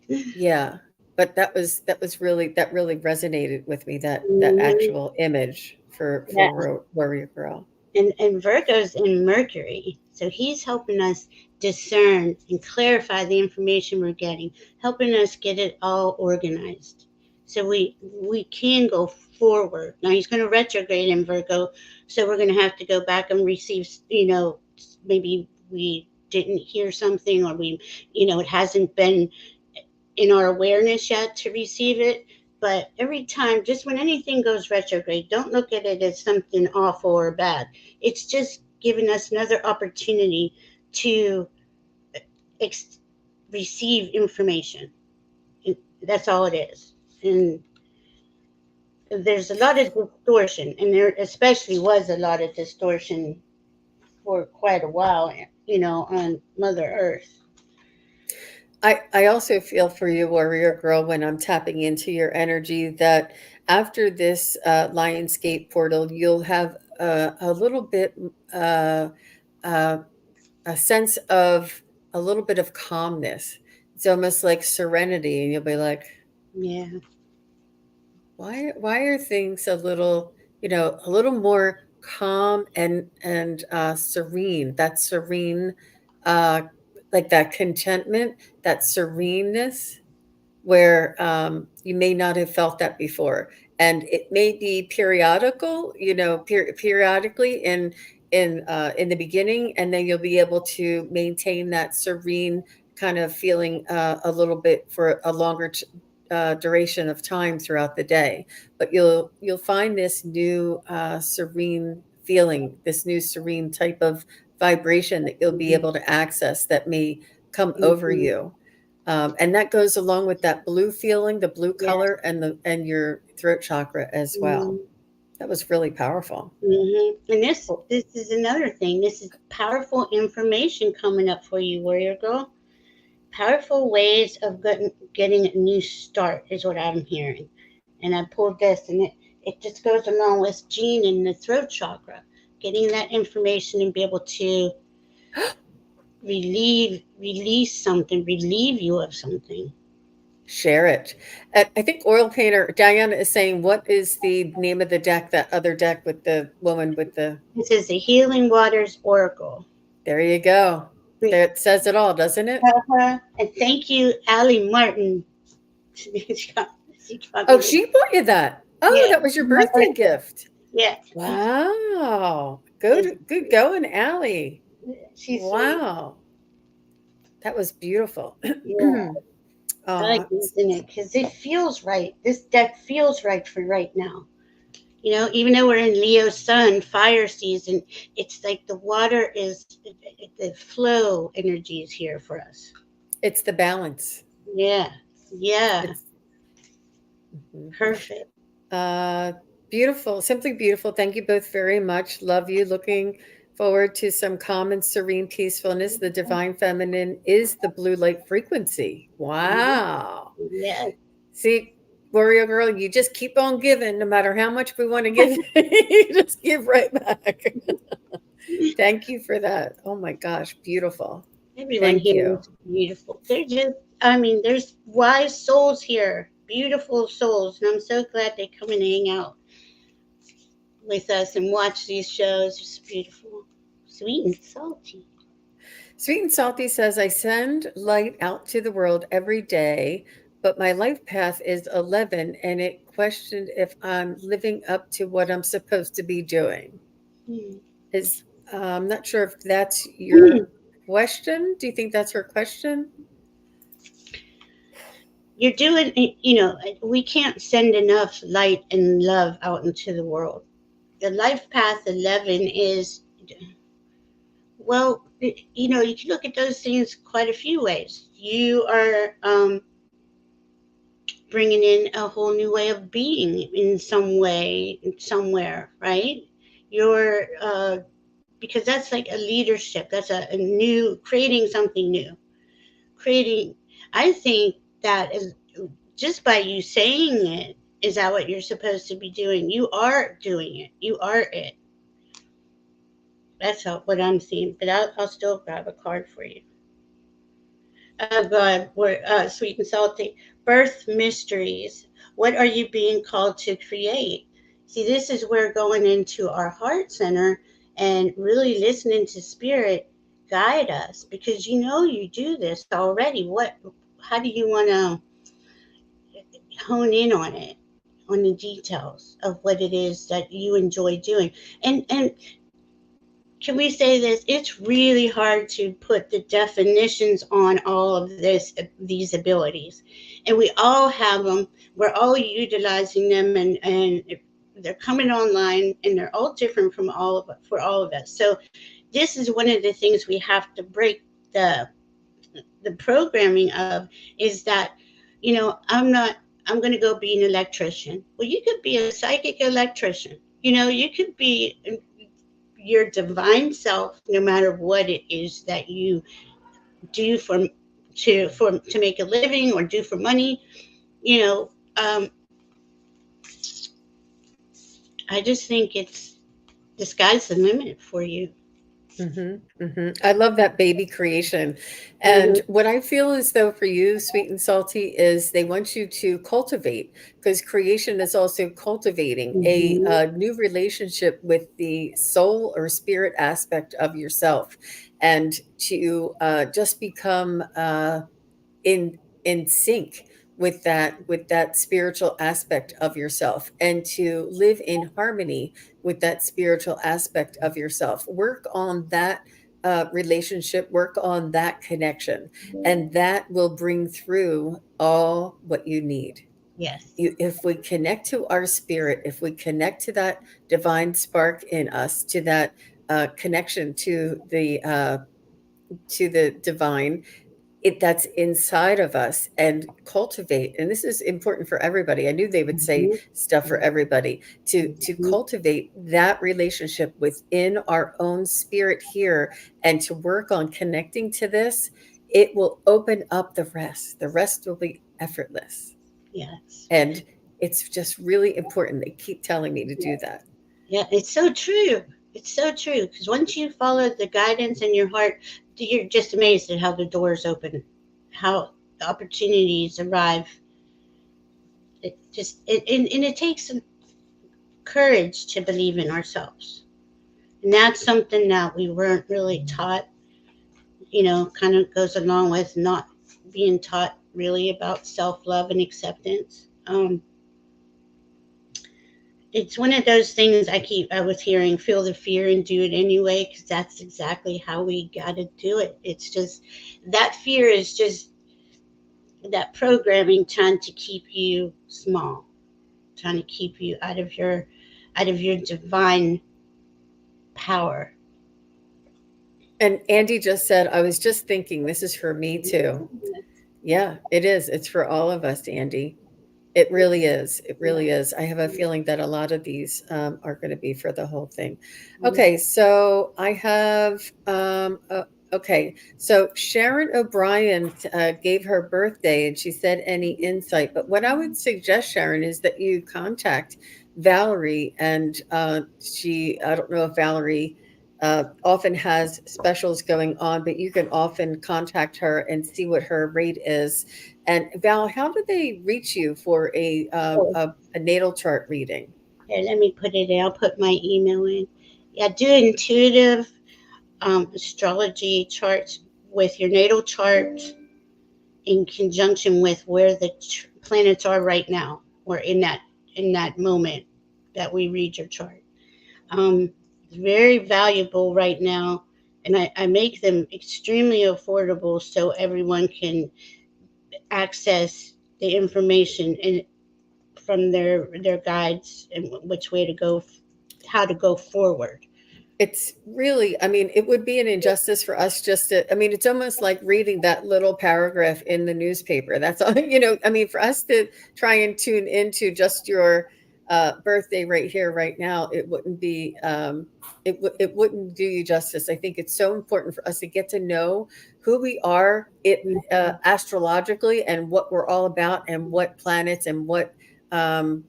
yeah, but that was really, that really resonated with me, that Mhm. actual image for Yeah. warrior girl. And Virgo's in Mercury, so he's helping us discern and clarify the information we're getting, helping us get it all organized, so we can go forward. Now he's going to retrograde in Virgo, so we're going to have to go back and receive. Maybe we didn't hear something, or it hasn't been in our awareness yet to receive it. But every time, just when anything goes retrograde, don't look at it as something awful or bad. It's just giving us another opportunity to ex- receive information. And that's all it is. And there's a lot of distortion, and there especially was a lot of distortion for quite a while, on Mother Earth. I also feel for you, warrior girl, when I'm tapping into your energy, that after this Lionsgate portal, you'll have a little bit, uh, uh, a sense of a little bit of calmness. It's almost like serenity, and you'll be like, Yeah. why are things a little, a little more calm and serene? That serene, uh, like that contentment, that sereneness, where you may not have felt that before. And it may be periodical, periodically in the beginning, and then you'll be able to maintain that serene kind of feeling a little bit for a longer duration of time throughout the day. But you'll find this new serene feeling, this new serene type of vibration that you'll be Mhm. able to access, that may come over Mhm. you. And that goes along with that blue feeling, the blue Yes. color, and your throat chakra as well. Mhm. That was really powerful. And this Well, this is another thing. This is powerful information coming up for you, warrior girl. Powerful ways of getting a new start is what I'm hearing. And I pulled this, and it just goes along with Gene and the throat chakra. Getting that information and be able to release something, relieve you of something. share it. I think Oil Painter Diana is saying, what is the name of the deck? That other deck with the woman with the. This is the Healing Waters Oracle. There you go. That says it all, doesn't it? And thank you, Allie Martin. She got Oh, me this. she bought you that. Oh, Yeah, that was your my birthday birthday. gift. Yeah, Wow. it's, Good going, Allie. she's sweet. Wow. That was beautiful. Yeah, I like Oh, using it because it feels right. This deck feels right for right now. Even though we're in Leo Sun, fire season, it's like the water is, the flow energy is here for us. it's the balance. Yeah, yeah, It's mhm. perfect. uh, beautiful, simply beautiful. Thank you both very much. Love you. Looking forward to some calm and serene peacefulness. The divine feminine is the blue light frequency. Wow. Yes. See, warrior girl, you just keep on giving no matter how much we want to give. You just give right back. Thank you for that. Oh my gosh, beautiful. Everyone Thank here you. is beautiful. There's wise souls here, beautiful souls, and I'm so glad they come and hang out with us and watch these shows. It's beautiful, sweet and salty. Sweet and Salty says, I send light out to the world every day, but my life path is 11, and it questioned if I'm living up to what I'm supposed to be doing. Hmm. Is I'm not sure if that's Hmm. your question. Do you think that's her question? you're doing, we can't send enough light and love out into the world. The life path 11 is, well, you can look at those things quite a few ways. You are bringing in a whole new way of being in some way, somewhere, right? You're, because that's like a leadership, that's a new, creating something new. Creating, I think that is just by you saying it, is that what you're supposed to be doing? You are doing it. You are it. That's what I'm seeing. But I'll still grab a card for you. Oh God, we're sweet and salty. Birth mysteries. What are you being called to create? See, this is where going into our heart center and really listening to spirit guide us, because you do this already. How do you want to hone in on it, on the details of what it is that you enjoy doing? And can we say this? It's really hard to put the definitions on all of these abilities, and we all have them. We're all utilizing them, and they're coming online, and they're all different from all of us. So this is one of the things we have to break the programming of, is that I'm going to go be an electrician. Well, you could be a psychic electrician. You could be your divine self, no matter what it is that you do to make a living or do for money. you know um, I just think it's, the sky's the limit for you. I love that baby creation. And Hmm. what I feel as though for you, sweet and salty, is they want you to cultivate, because creation is also cultivating a, Hmm. new relationship with the soul or spirit aspect of yourself, and to just become in sync with that spiritual aspect of yourself, and to live in harmony with that spiritual aspect of yourself. Work on that relationship, work on that connection, and that will bring through all what you need. Yes. If we connect to our spirit, if we connect to that divine spark in us, to that connection to the divine, that's inside of us, and cultivate, and this is important for everybody. I knew they would say Hmm. stuff for everybody, to Hmm. cultivate that relationship within our own spirit here, and to work on connecting to this. It will open up the rest will be effortless. Yes. And it's just really important. They keep telling me to do that. Yeah, it's so true. It's so true, because once you follow the guidance in your heart, you're just amazed at how the doors open, how the opportunities arrive. And it takes some courage to believe in ourselves, and that's something that we weren't really taught. Kind of goes along with not being taught really about self love and acceptance. It's one of those things I was hearing, feel the fear and do it anyway, because that's exactly how we got to do it. It's just that fear is just that programming trying to keep you small, trying to keep you out of your divine power. And Andy just said, I was just thinking, this is for me too. Yeah, it is. It's for all of us, Andy. It really is. It really is. I have a feeling that a lot of these are going to be for the whole thing. Okay, so I have, okay, so Sharon O'Brien gave her birthday and she said, any insight? But what I would suggest, Sharon, is that you contact Valerie, and I don't know if Valerie often has specials going on, but you can often contact her and see what her rate is. And Val, how do they reach you for Oh, a natal chart reading? here, let me put it in. I'll put my email in. Yeah, do intuitive astrology charts with your natal chart in conjunction with where the planets are right now, or in that moment that we read your chart. It's very valuable right now, and I make them extremely affordable so everyone can access the information and from their guides and which way to go, how to go forward. It's really, I mean, it would be an injustice for us just to, I mean, it's almost like reading that little paragraph in the newspaper. That's all, I mean, for us to try and tune into just your birthday right here, right now, it wouldn't be, it wouldn't do you justice. I think it's so important for us to get to know who we are astrologically and what we're all about and what planets and what, um,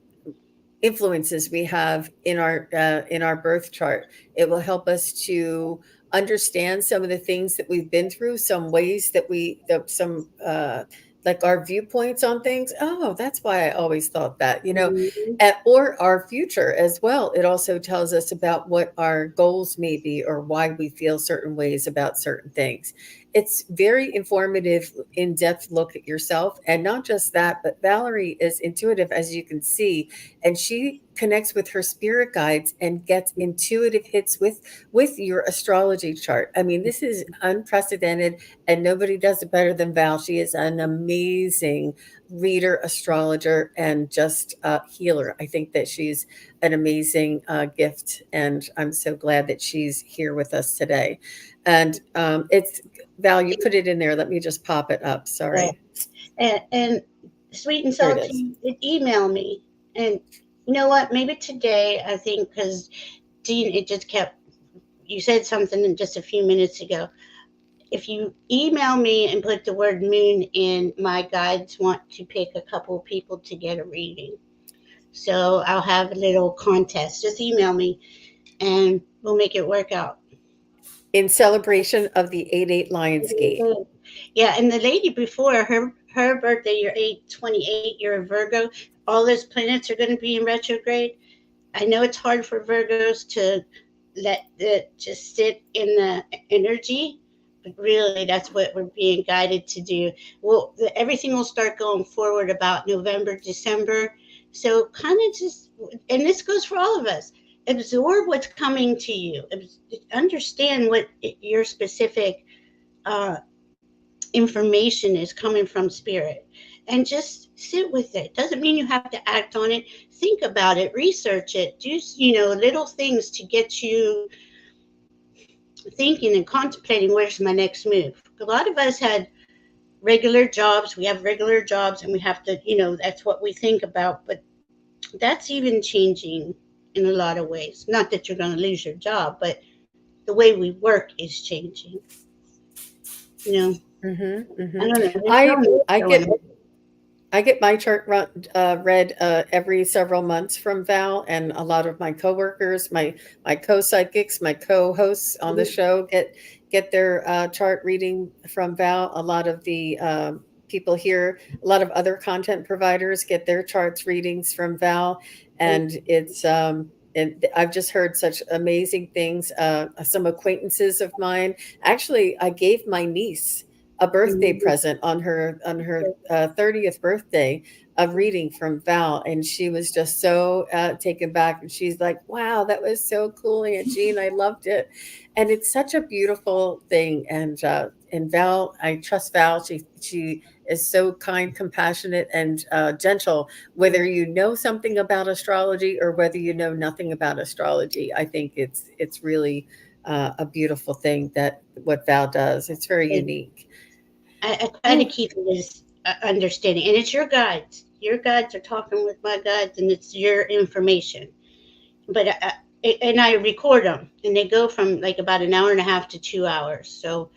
influences we have in our birth chart. It will help us to understand some of the things that we've been through, some ways that some like our viewpoints on things. Oh, that's why I always thought that, Mhm. or our future as well. It also tells us about what our goals may be or why we feel certain ways about certain things. It's very informative, in-depth look at yourself. And not just that, but Valerie is intuitive, as you can see, and she connects with her spirit guides and gets intuitive hits with your astrology chart. I mean, this is unprecedented, and nobody does it better than Val. She is an amazing reader, astrologer, and just healer. I think that she's an amazing gift, and I'm so glad that she's here with us today. And it's Val, you put it in there. Let me just pop it up. Yeah. Sorry. And sweet and There it is. salty, email me. And you know what? Maybe today, I think, because Dean, it just kept, you said something in just a few minutes ago. If you email me and put the word moon in, my guides want to pick a couple of people to get a reading. So I'll have a little contest. Just email me and we'll make it work out. In celebration of the 8-8 Lionsgate. Yeah, and the lady before her birthday, you're 8/28, you're a Virgo. All those planets are going to be in retrograde. I know it's hard for Virgos to let it just sit in the energy, but really that's what we're being guided to do. Well, everything will start going forward about November, December. So kind of just, and this goes for all of us. Absorb what's coming to you. Understand what your specific uh, information is coming from spirit, and just sit with it. Doesn't mean you have to act on it. Think about it, research it, do little things to get you thinking and contemplating, where's my next move. A lot of us had regular jobs, we have regular jobs, and we have to, that's what we think about, but that's even changing in a lot of ways. Not that you're going to lose your job, but the way we work is changing. you know Mm-hmm, I mm-hmm. don't know, there's so I much I going get on. I get my chart read every several months from Val, and a lot of my coworkers, my co-psychics, my co-hosts on the show get their chart reading from Val. A lot of the people here, a lot of other content providers get their charts readings from Val, and I've just heard such amazing things. Some acquaintances of mine, actually, I gave my niece a birthday Mhm. present on her 30th birthday, a reading from Val, and she was just so taken back, and she's like, wow, that was so cool, Aunt Jean, I loved it. And it's such a beautiful thing. And Val, I trust Val. She is so kind, compassionate, and gentle. Whether you know something about astrology or whether you know nothing about astrology, I think it's really a beautiful thing that what Val does. It's very And unique. I try to Ooh, keep it as understanding, and it's your guides. Your guides are talking with my guides, and it's your information. But and I record them, and they go from like about an hour and a half to 2 hours. So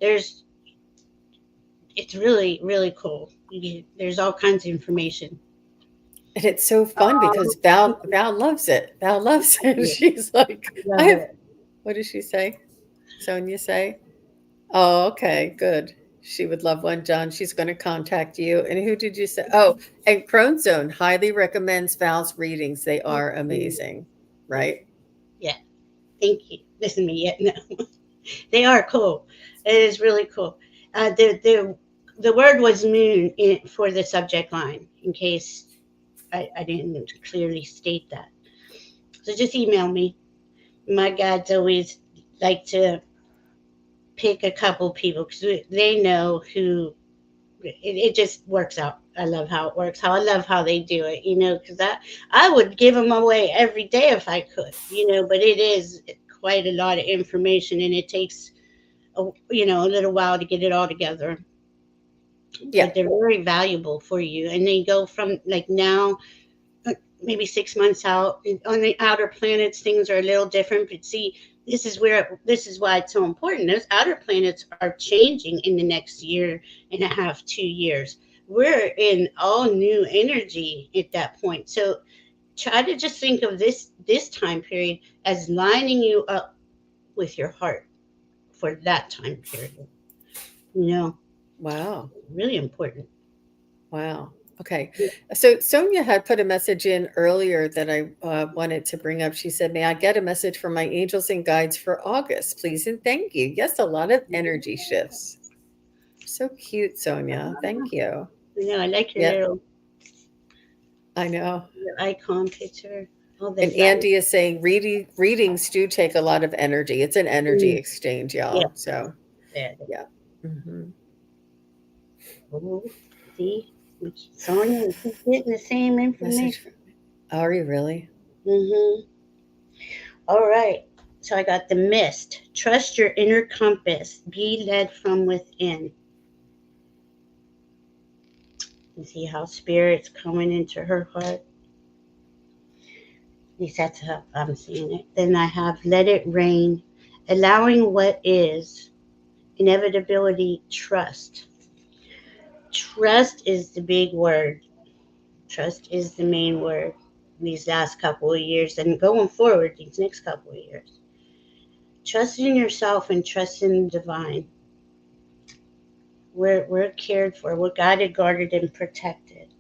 there's it's really really cool. There's all kinds of information. and it's so fun Um, because Val loves it. Val loves it. yeah, She's like, I I love have. it. What does she say? Sonia say? Oh, okay, good. She would love one, John. She's going to contact you. And who did you say? Oh, and Crone's Zone highly recommends Val's readings. They are amazing, right? Yeah, thank you. Listen to me yet? No, they are cool. It is really cool. The word was moon for the subject line, in case I didn't clearly state that. So just email me. My guides always like to pick a couple people because they know who it just works out. I love how it works. How I love how they do it. Because I would give them away every day if I could. But it is quite a lot of information, and it takes a little while to get it all together. Yeah. But they're very valuable for you, and they go from like now maybe 6 months out. On the outer planets, things are a little different. But see, this is why it's so important. Those outer planets are changing in the next year and a half, 2 years. We're in all new energy at that point. So try to just think of this time period as lining you up with your heart for that time period. You know, Wow. really important. Wow. Okay. So Sonia had put a message in earlier that I wanted to bring up. She said, "May I get a message from my angels and guides for August, please? And thank you." Yes, a lot of energy shifts. So cute, Sonia. Thank you. I like your Yeah, little I know. your icon picture. All the And light. Andy is saying readings do take a lot of energy. It's an energy Mm, exchange, yeah, y'all. So, yeah. yeah. Hmm. Oh, see, Sonia, we keep getting the same Message information. from Ari, really? Mm-hmm. All right. So I got the mist. Trust your inner compass. Be led from within. You see how spirit's coming into her heart. At least that's how I'm seeing it. Then I have let it rain, allowing what is, inevitability, trust. Trust is the big word. Trust is the main word these last couple of years and going forward these next couple of years. Trust in yourself and trust in the divine. We're cared for. We're guided, guarded, and protected.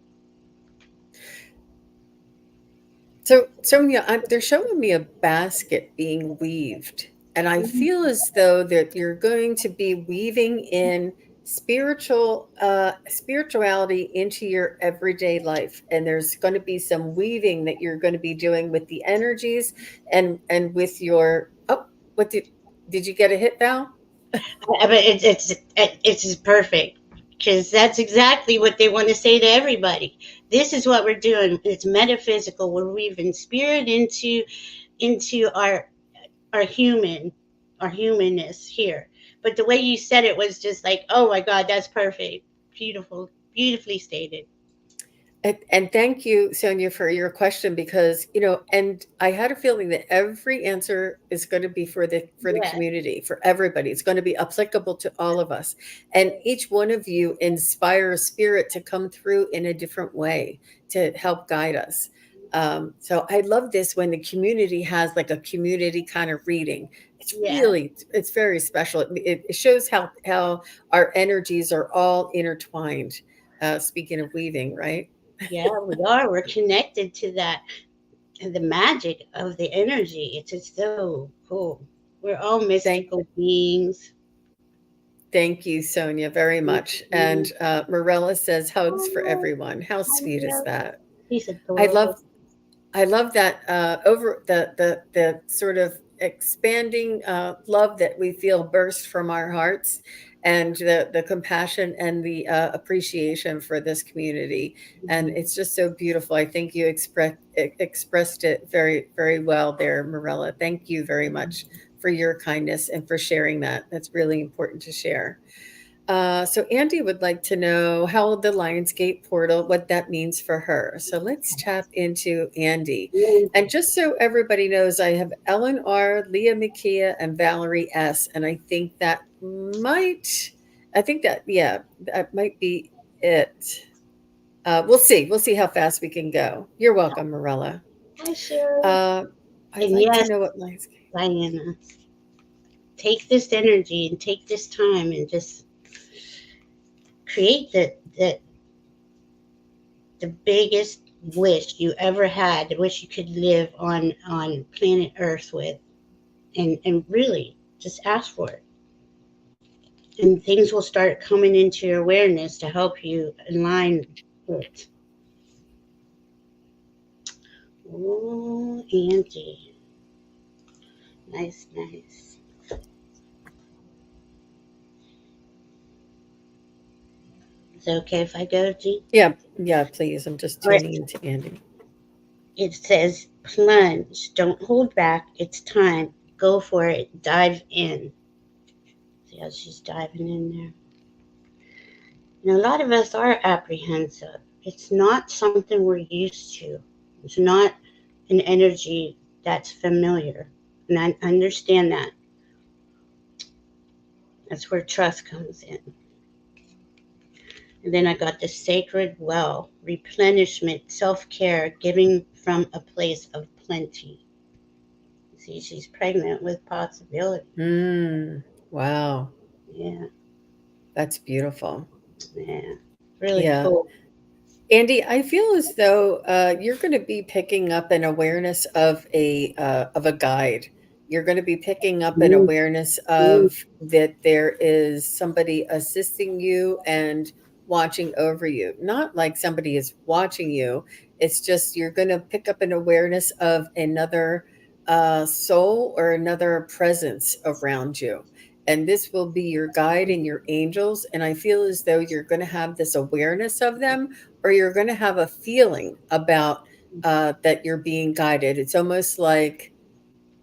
So, Sonia, they're showing me a basket being weaved, and I Mhm. feel as though that you're going to be weaving in spirituality into your everyday life, and there's going to be some weaving that you're going to be doing with the energies and with your what did you get a hit, Val? But it's perfect because that's exactly what they want to say to everybody. This is what we're doing. It's metaphysical. We're weaving spirit into our our humanness here. But the way you said it was just like, oh my God, that's perfect. Beautiful, beautifully stated. And thank you, Sonia, for your question because and I had a feeling that every answer is going to be for the Yeah, community, for everybody. It's going to be applicable to all of us, and each one of you inspire a spirit to come through in a different way to help guide us. So I love this when the community has like a community kind of reading. yeah, It's very special. It shows how our energies are all intertwined. Speaking of weaving, right? yeah. We are. We're connected to that, the magic of the energy. It's just so cool. We're all Thank mystical beings. Thank you, Sonia, very much. Mhm. And Morella says hugs for Oh, everyone. How I sweet is love. that? He's I love adorable. I love that over the sort of expanding love that we feel burst from our hearts, and the compassion and the appreciation for this community. And Mhm. it's just so beautiful. I think you expressed it very very well there, Morella. Thank you very much for your kindness and for sharing that. That's really important to share. So Andy would like to know how the Lionsgate portal, what that means for her. So let's tap into Andy. And just so everybody knows, I have Ellen R., Leah Makia, and Valerie S. And yeah, that might be it. We'll see. We'll see how fast we can go. You're welcome, Morella. Hi, Cheryl. Uh, I'd And like to yes, know what Lionsgate. Diana, take this energy and take this time and just create the biggest wish you ever had, the wish you could live on planet Earth with, and really just ask for it, and things will start coming into your awareness to help you align it. Oh, Angie, nice, nice. Is it okay if I go, G? Yeah, yeah, please. I'm just All right. tuning into Andy. It says plunge. Don't hold back. It's time. Go for it. Dive in. See how she's diving in there. And a lot of us are apprehensive. It's not something we're used to. It's not an energy that's familiar. And I understand that. That's where trust comes in. And then I got the sacred well, replenishment, self care, giving from a place of plenty. See, she's pregnant with possibility. Wow. Yeah, That's beautiful. yeah. Really Yeah. cool. Andy, I feel as though you're going to be picking up an awareness of a guide. You're going to be picking up an Mm, awareness mm, of that there is somebody assisting you and watching over you. Not like somebody is watching you. It's just you're going to pick up an awareness of another soul or another presence around you. And this will be your guide and your angels. And I feel as though you're going to have this awareness of them, or you're going to have a feeling about that you're being guided. It's almost like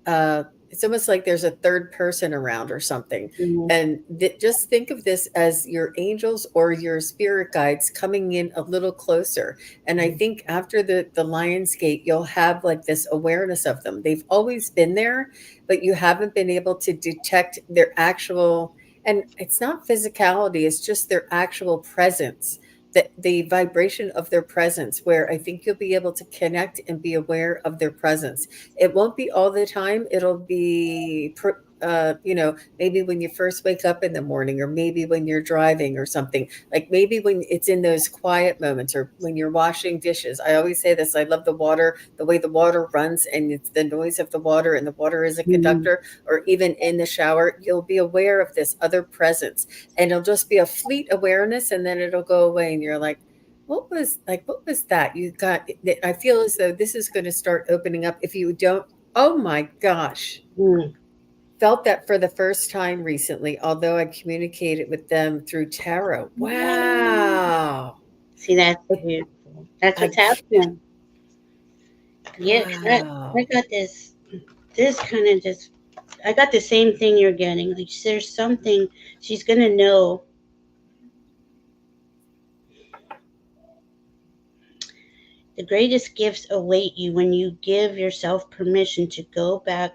there's a third person around or something. mm, And just think of this as your angels or your spirit guides coming in a little closer. And I think after the Lion's Gate, you'll have like this awareness of them. They've always been there, but you haven't been able to detect their actual, and it's not physicality, it's just their actual presence, the vibration of their presence, where I think you'll be able to connect and be aware of their presence. It won't be all the time. It'll be, maybe when you first wake up in the morning, or maybe when you're driving or something. Like maybe when it's in those quiet moments, or when you're washing dishes. I always say this. I love the water, the way the water runs, and it's the noise of the water, and the water is a mm, conductor. Or even in the shower, you'll be aware of this other presence, and it'll just be a fleet awareness, and then it'll go away, and you're like, what was that you got? I feel as though this is going to start opening up. If you don't, oh my gosh, mm. felt that for the first time recently, although I communicated with them through tarot. Wow. See, that's It, beautiful. That's I what's happening. Yeah, 'cause I wow. got this kind of just, I got the same thing you're getting. Like, there's something she's going to know. The greatest gifts await you when you give yourself permission to go back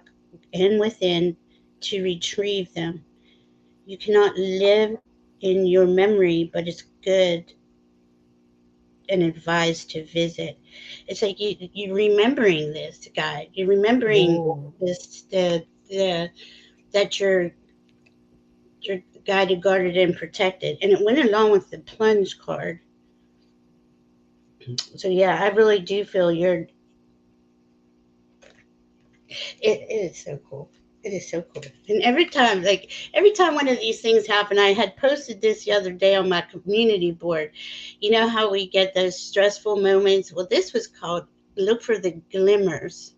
and within to retrieve them. You cannot live in your memory, but it's good and advised to visit. It's like you're remembering this, guy. You're remembering Whoa. this the that you're guided, guarded, and protected, and it went along with the plunge card. So yeah, I really do feel you're. It is so cool. It is so cool. And every time one of these things happen, I had posted this the other day on my community board. You know how we get those stressful moments? Well, this was called look for the glimmers.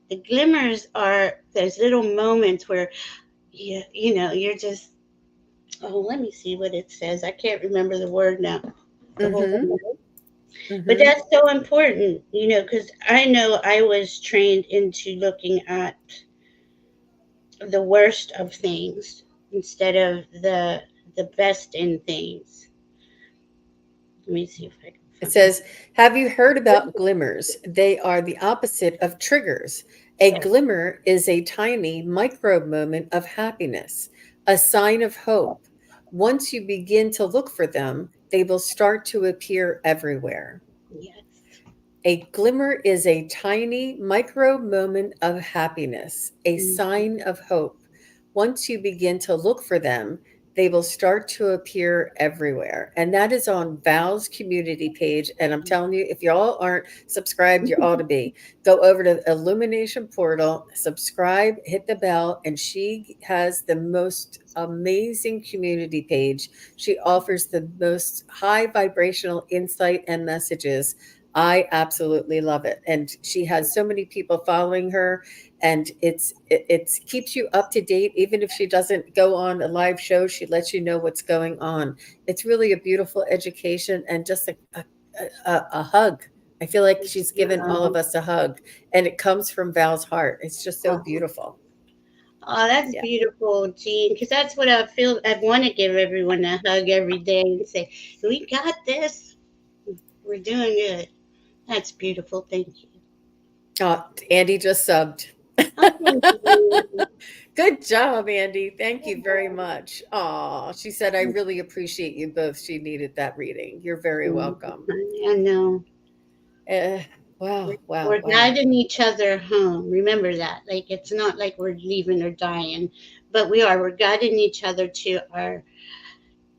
The glimmers are those little moments where you're just, oh, let me see what it says. I can't remember the word now. The whole Mm-hmm. thing. But Mm-hmm. that's so important, because I know I was trained into looking at the worst of things instead of the best in things. Let me see if I can It find says, have you heard about glimmers? They are the opposite of triggers. A it. glimmer is a tiny micro moment of happiness, a sign of hope. Once you begin to look for them, they will start to appear everywhere. Yes. A glimmer is a tiny micro moment of happiness, a Mm-hmm. sign of hope. Once you begin to look for them, they will start to appear everywhere. And that is on Val's community page. And I'm telling you, if y'all aren't subscribed, you ought to be. Go over to Illumination Portal, subscribe, hit the bell, and she has the most amazing community page. She offers the most high vibrational insight and messages I absolutely love it. And she has so many people following her, and it's keeps you up to date. Even if she doesn't go on a live show, she lets you know what's going on. It's really a beautiful education and just a hug. I feel like she's given all of Um, us a hug, and it comes from Val's heart. It's just so oh, beautiful. oh, that's Yeah. beautiful, Jean, because that's what I feel. I want to give everyone a hug every day and say, "We got this. We're doing good." That's beautiful. Thank you. Andy just subbed. Oh, thank you. Good job, Andy. Thank you very much. Aw, she said, I really appreciate you both. She needed that reading. You're very welcome. I know. Eh, We're, wow, wow, we're wow. guiding each other home. Remember that. Like it's not like we're leaving or dying, but we are. We're guiding each other to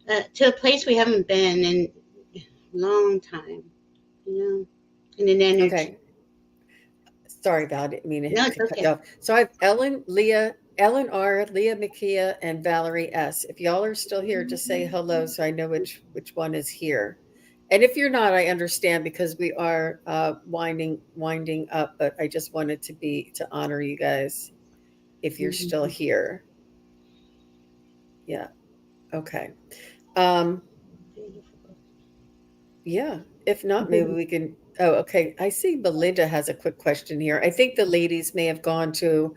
a place we haven't been in a long time. You know, in an energy. Okay. Sorry about it. I didn't mean No, it's to cut you okay. off. So I have Ellen R, Leah Makia, and Valerie S. If y'all are still here, just say hello so I know which one is here. And if you're not, I understand because we are winding up, but I just wanted to honor you guys if you're still Mhm. here. Yeah. Okay. Um, yeah. If not, maybe we can. Oh, okay. I see Belinda has a quick question here. I think the ladies may have gone to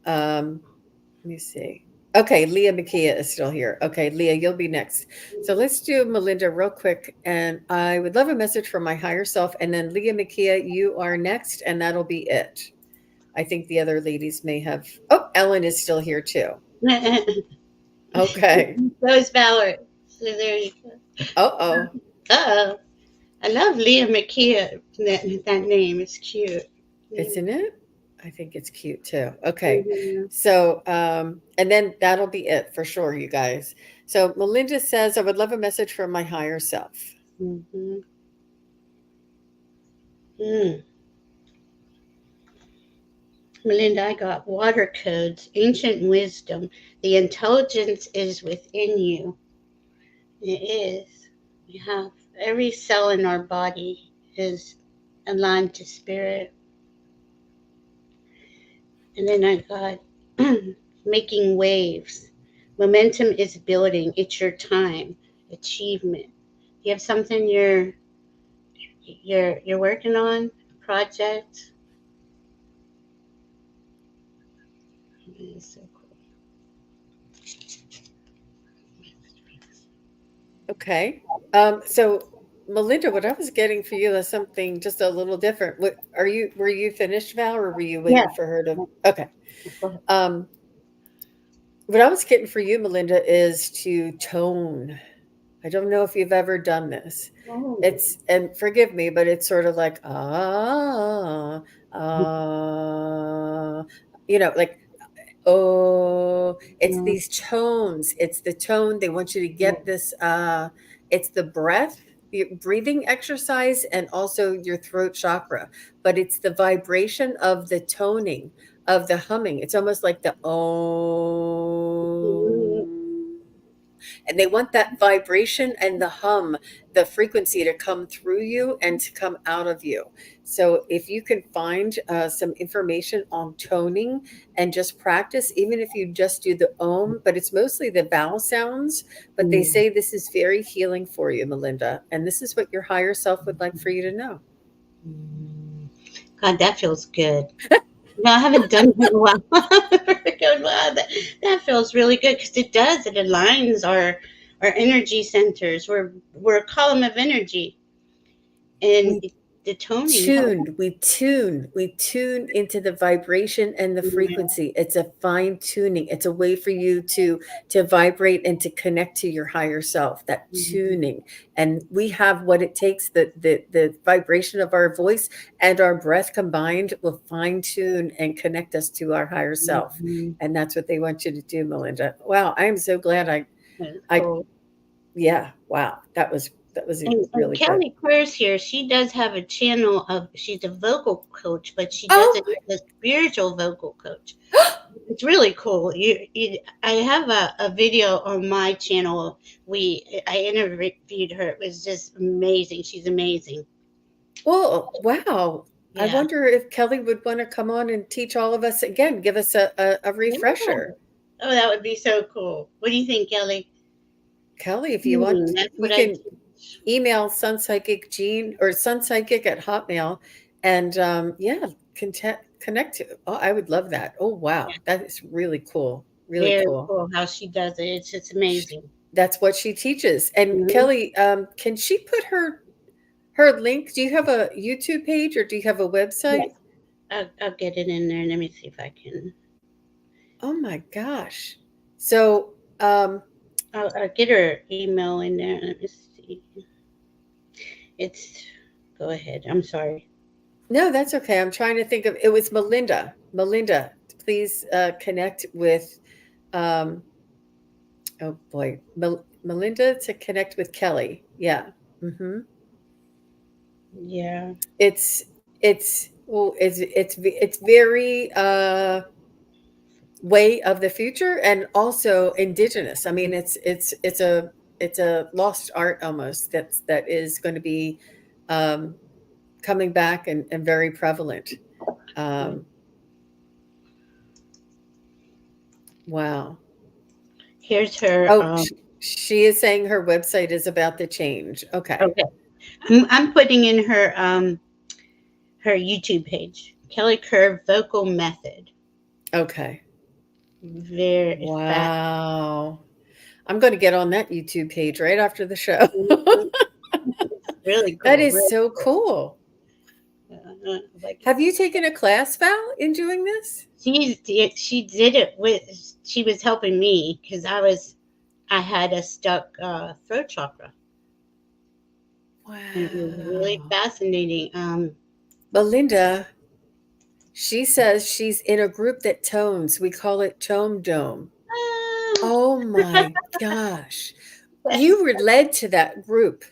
um let me see. Okay, Leah Makia is still here. Okay, Leah, you'll be next. So let's do Melinda real quick. And I would love a message from my higher self. And then Leah Makia, you are next, and that'll be it. I think the other ladies may have. Oh, Ellen is still here too. Okay. Rose Valerie. So there you go. Uh oh. Oh, I love Leah McKeon. That name is cute. Yeah. Isn't it? I think it's cute too. Okay. Mhm. So, and then that'll be it for sure, you guys. So Melinda says, I would love a message from my higher self. Mhm. Mm. Melinda, I got water codes, ancient wisdom. The intelligence is within you. It is. We have every cell in our body is aligned to spirit. And then I got making waves. Momentum is building. It's your time. Achievement. You have something you're working on, project. It's so cool. Okay. So Melinda, what I was getting for you is something just a little different. Were you finished, Val, or were you Yeah. waiting for her to okay. Um, what I was getting for you, Melinda, is to tone. I don't know if you've ever done this. Oh. It's and forgive me, but it's sort of like like oh, it's Yeah. these tones. It's the tone. They want you to get this it's the breath, the breathing exercise and also your throat chakra, but it's the vibration of the toning, of the humming. It's almost like the Mhm. and they want that vibration and the hum, the frequency to come through you and to come out of you. So if you can find some information on toning and just practice, even if you just do the om, but it's mostly the vowel sounds, but they Mm. say this is very healing for you, Melinda, and this is what your higher self would like for you to know. God, that feels good. No, I haven't done it in a while. Going, wow, that feels really good because it does. It aligns our energy centers. We're a column of energy, and We the toning helps. we tune into the vibration and the frequency. It's a fine tuning. It's a way for you to vibrate and to connect to your higher self, that tuning. And we have what it takes, the vibration of our voice and our breath combined will fine tune and connect us to our higher self. Mhm. And that's what they want you to do, Melinda. Wow, I am so glad That's I cool. yeah, wow. That was And really good. Kelly Kerr's here. She does have a channel of. She's a vocal coach, but she does it Oh, as a spiritual vocal coach. It's really cool. I have a video on my channel. I interviewed her. It was just amazing. She's amazing. Well, wow. I Yeah. wonder if Kelly would want to come on and teach all of us again, give us a Yeah. refresher. Oh, that would be so cool. What do you think, Kelly? Kelly, if you want, That's you what I can teach. email Sunpsychic Gene or Sunpsychic at Hotmail, and yeah, connect to. Oh, I would love that. Oh, wow, that is really cool. Really Very cool. cool how she does it. It's just Sh- amazing. That's what she teaches. And Hmm. Kelly, can she put her link? Do you have a YouTube page or do you have a website? Yes, I'll get it in there. Let me see if I can. Oh my gosh. So, um, I'll get her email in there. Let me see. It's. Go ahead. I'm sorry. no, that's okay. I'm trying to think of it was Melinda. Melinda, please connect with um oh boy, Melinda to connect with Kelly. Yeah. Mhm. Yeah. It's very way of the future and also indigenous. I mean, it's a lost art almost that is going to be um coming back and very prevalent. Um, wow. Here's her. Oh, she is saying her website is about to change. Okay. Okay. I'm putting in her YouTube page. Kelly Curve Vocal Method. Okay. Very fast. Wow. I'm going to get on that YouTube page right after the show. It's really That cool. is Really so cool. cool. Like Have you taken a class, Val, in doing this? she did it with. She was helping me because I had a stuck throat chakra, and it was really Wow. fascinating. Belinda, she says she's in a group that tones. We call it Tome Dome. Oh my gosh. You were led to that group.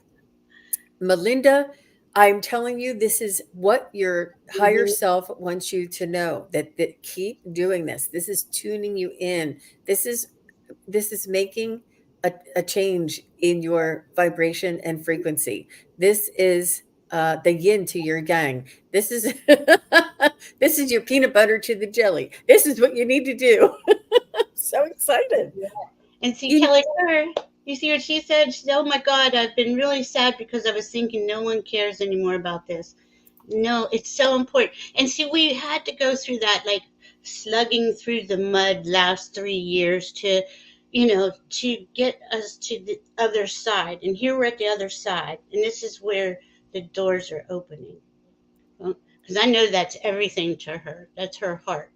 Melinda, I'm telling you, this is what your higher Mhm. self wants you to know that keep doing this. This is tuning you in. This is this is making a change in your vibration and frequency. This is the yin to your yang. This is this is your peanut butter to the jelly. This is what you need to do. So excited. And see, You Kelly, you see what she said? She said, "Oh my God, I've been really sad because I was thinking no one cares anymore about this." No, it's so important. And see, we had to go through that, like slugging through the mud last 3 years to get us to the other side. And here we're at the other side. And this is where the doors are opening. Because I know that's everything to her. That's her heart.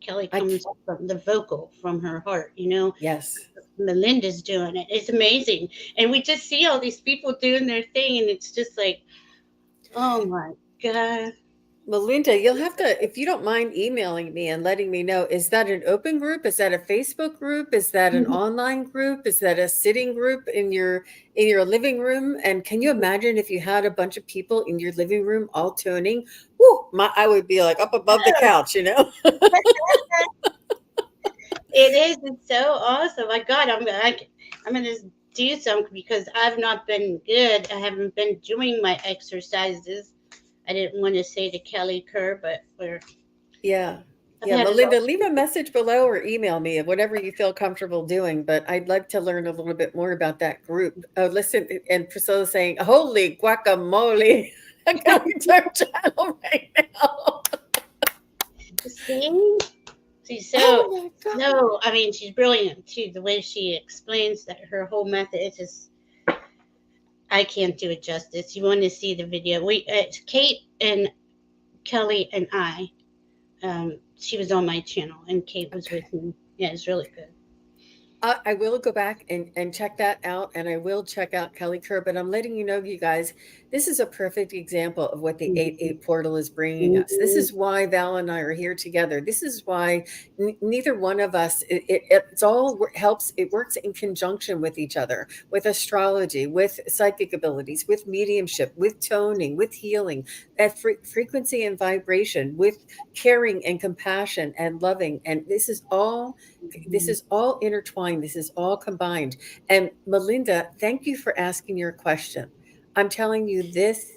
Kelly I comes from the vocal, from her heart. yes. Melinda's doing it. It's amazing. And we just see all these people doing their thing, and it's just like, oh my God. Melinda, you'll have to, if you don't mind emailing me and letting me know, is that an open group? Is that a Facebook group? Is that an online group? Is that a sitting group in your living room? And can you imagine if you had a bunch of people in your living room all tuning? Whoo, I would be like up above the couch, you know? It is. It's so awesome. My God, I'm gonna do something because I've not been good. I haven't been doing my exercises. I didn't want to say to Kelly Kerr, but Yeah. I've Yeah, had it all. Melinda, leave a message below or email me of whatever you feel comfortable doing. But I'd like to learn a little bit more about that group. Oh, listen, and Priscilla's saying, holy guacamole. I'm going to our channel right now. See, she's so Oh my God. no. I mean, she's brilliant too. The way she explains that her whole method is just I can't do it justice. You want to see the video? It's Kate and Kelly and I. She was on my channel, and Kate was Okay. with me. Yeah, it's really good. I will go back and check that out, and I will check out Kelly Kerr. But I'm letting you know, you guys, this is a perfect example of what the 8-8 portal is bringing us. This Mhm. is why Val and I are here together. This is why neither one of us, it's all helps, it works in conjunction with each other, with astrology, with psychic abilities, with mediumship, with toning, with healing, at frequency and vibration, with caring and compassion and loving. And this is all intertwined. This is all combined. And Melinda, thank you for asking your question. I'm telling you this.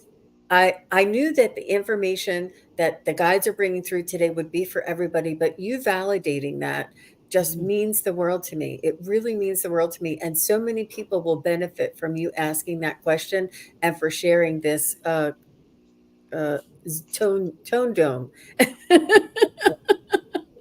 I knew that the information that the guides are bringing through today would be for everybody, but you validating that just Mhm. means the world to me. It really means the world to me, and so many people will benefit from you asking that question and for sharing this uh, tone dome.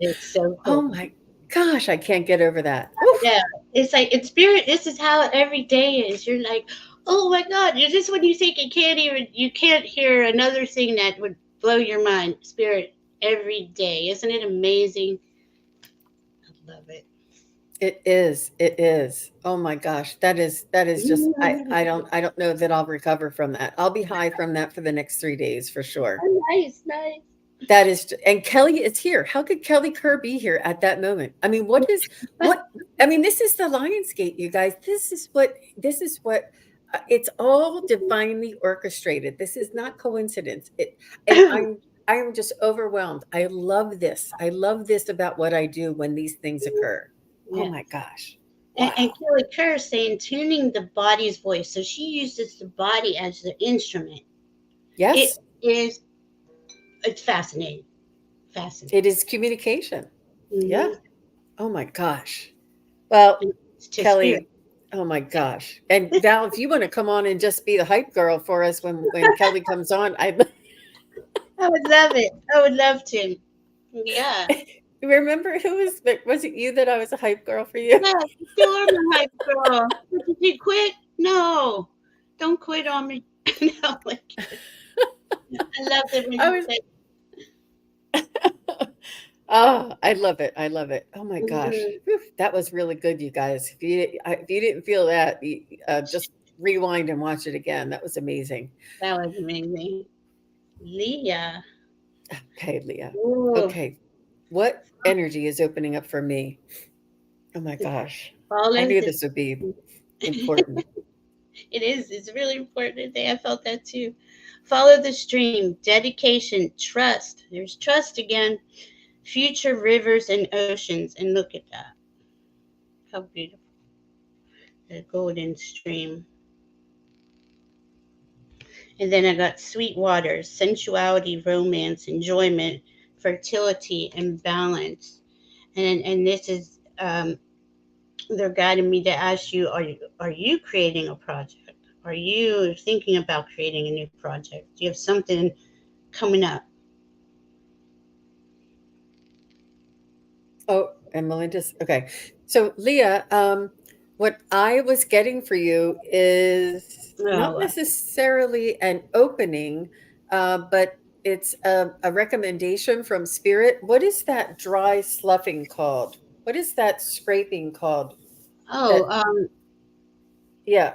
It's so Oh cool. my gosh, I can't get over that. Oof. Yeah, it's like in spirit. This is how every day is. You're like, oh my God! You're just when you think you can't hear another thing that would blow your mind. Spirit every day, isn't it amazing? I love it. It is. It is. Oh my gosh. That is just I don't know that I'll recover from that. I'll be high from that for the next 3 days for sure. Oh, nice, nice. That is, and Kelly is here. How could Kelly Kerr be here at that moment? I mean, what I mean, this is the Lionsgate, you guys. This is what it's all divinely orchestrated. This is not coincidence. And I'm just overwhelmed. I love this. I love this about what I do when these things occur. Oh Yeah. my gosh. And Wow. Kelly Kerr is saying tuning the body's voice. So she uses the body as the instrument. It Yes, is, it's fascinating. Fascinating. it is communication. Yeah. Mm-hmm. Oh my gosh. Well, It's to spirit. Kelly, oh my gosh. And Val, if you want to come on and just be the hype girl for us when Kelly comes on, I I would love it. I would love to. Yeah. remember was it you that I was a hype girl for you? Yeah, you still are my hype girl. But did you quit? No. Don't quit on me. No, like, I loved it when I you was said, Oh, I love it. I love it. Oh my gosh. mhm, Whew, that was really good, you guys. If you didn't feel that, just rewind and watch it again. That was amazing. that was amazing. Leah. Okay, Leah. Ooh. Okay. What energy is opening up for me? Oh my gosh. I Follow knew the this would be important. it is. It's really important today. I felt that too. Follow the stream. Dedication. Trust. There's trust again. Future rivers and oceans. And look at that. How beautiful. The golden stream. And then I got sweet waters, sensuality, romance, enjoyment, fertility, and balance. And this is they're guiding me to ask you: are you creating a project? Are you thinking about creating a new project? Do you have something coming up? Oh, and Melinda's okay. So, Leah, what I was getting for you is not Oh, necessarily an opening, but it's a recommendation from Spirit. What is that dry sloughing called? What is that scraping called? oh, That yeah.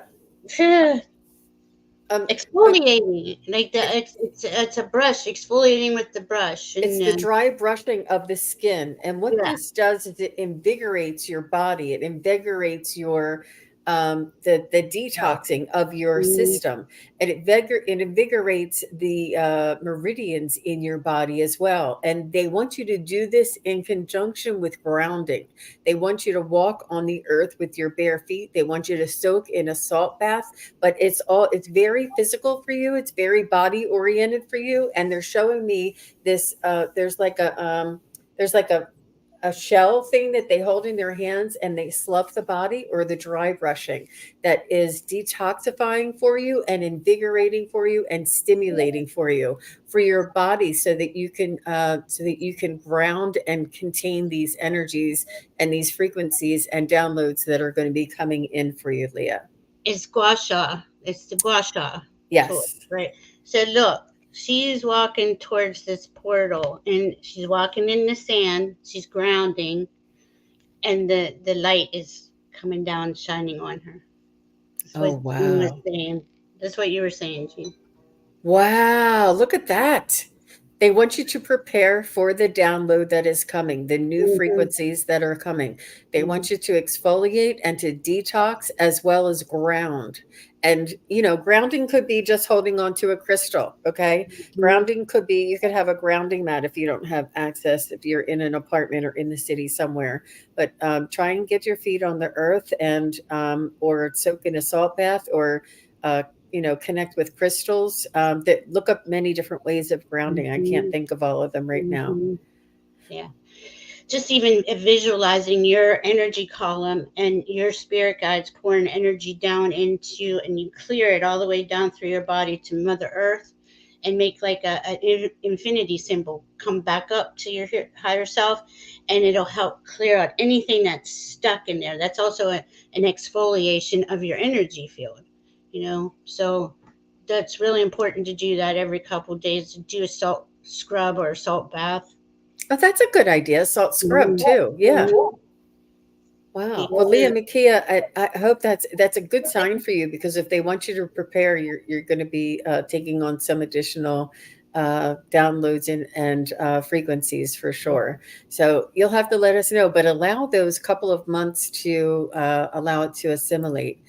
Um. o- exfoliating, like It, it's a brush, exfoliating with the brush, It's and the dry brushing of the skin. And what yeah, this does is it invigorates your body. It invigorates your the yeah. detoxing of your Mm, system, and it invigorates the meridians in your body as well. And they want you to do this in conjunction with grounding. They want you to walk on the earth with your bare feet. They want you to soak in a salt bath, but it's very physical for you. It's very body oriented for you. And they're showing me this there's like a shell thing that they hold in their hands and they slough the body, or the dry brushing that is detoxifying for you and invigorating for you and stimulating for your body, so that you can ground and contain these energies and these frequencies and downloads that are going to be coming in for you, Leah. it's gua sha. It's the gua sha tool, Yes. right? So look, she's walking towards this portal, and she's walking in the sand. She's grounding, and the light is coming down, shining on her. That's Oh what Jean was wow. saying. That's what you were saying, Jean. Wow, look at that. They want you to prepare for the download that is coming, the new Mm-hmm, frequencies that are coming. They mm-hmm, want you to exfoliate and to detox as well as ground. And, grounding could be just holding on to a crystal, okay? mm-hmm. Grounding could be, you could have a grounding mat if you don't have access, if you're in an apartment or in the city somewhere. But try and get your feet on the earth, and or soak in a salt bath, or connect with crystals, that look up many different ways of grounding. I can't Mhm, think of all of them right now. mhm. Yeah. Just even visualizing your energy column and your spirit guides pouring energy down into, and you clear it all the way down through your body to Mother Earth, and make like an infinity symbol come back up to your higher self, and it'll help clear out anything that's stuck in there. That's also an exfoliation of your energy field, so that's really important to do that every couple of days, to do a salt scrub or a salt bath. Oh, that's a good idea. Salt scrub Mhm. too. Yeah. Mhm. Wow. Well, Leah Yeah. Makia, I hope that's a good sign for you, because if they want you to prepare, you're going to be taking on some additional downloads and frequencies for sure. So you'll have to let us know, but allow those couple of months to allow it to assimilate.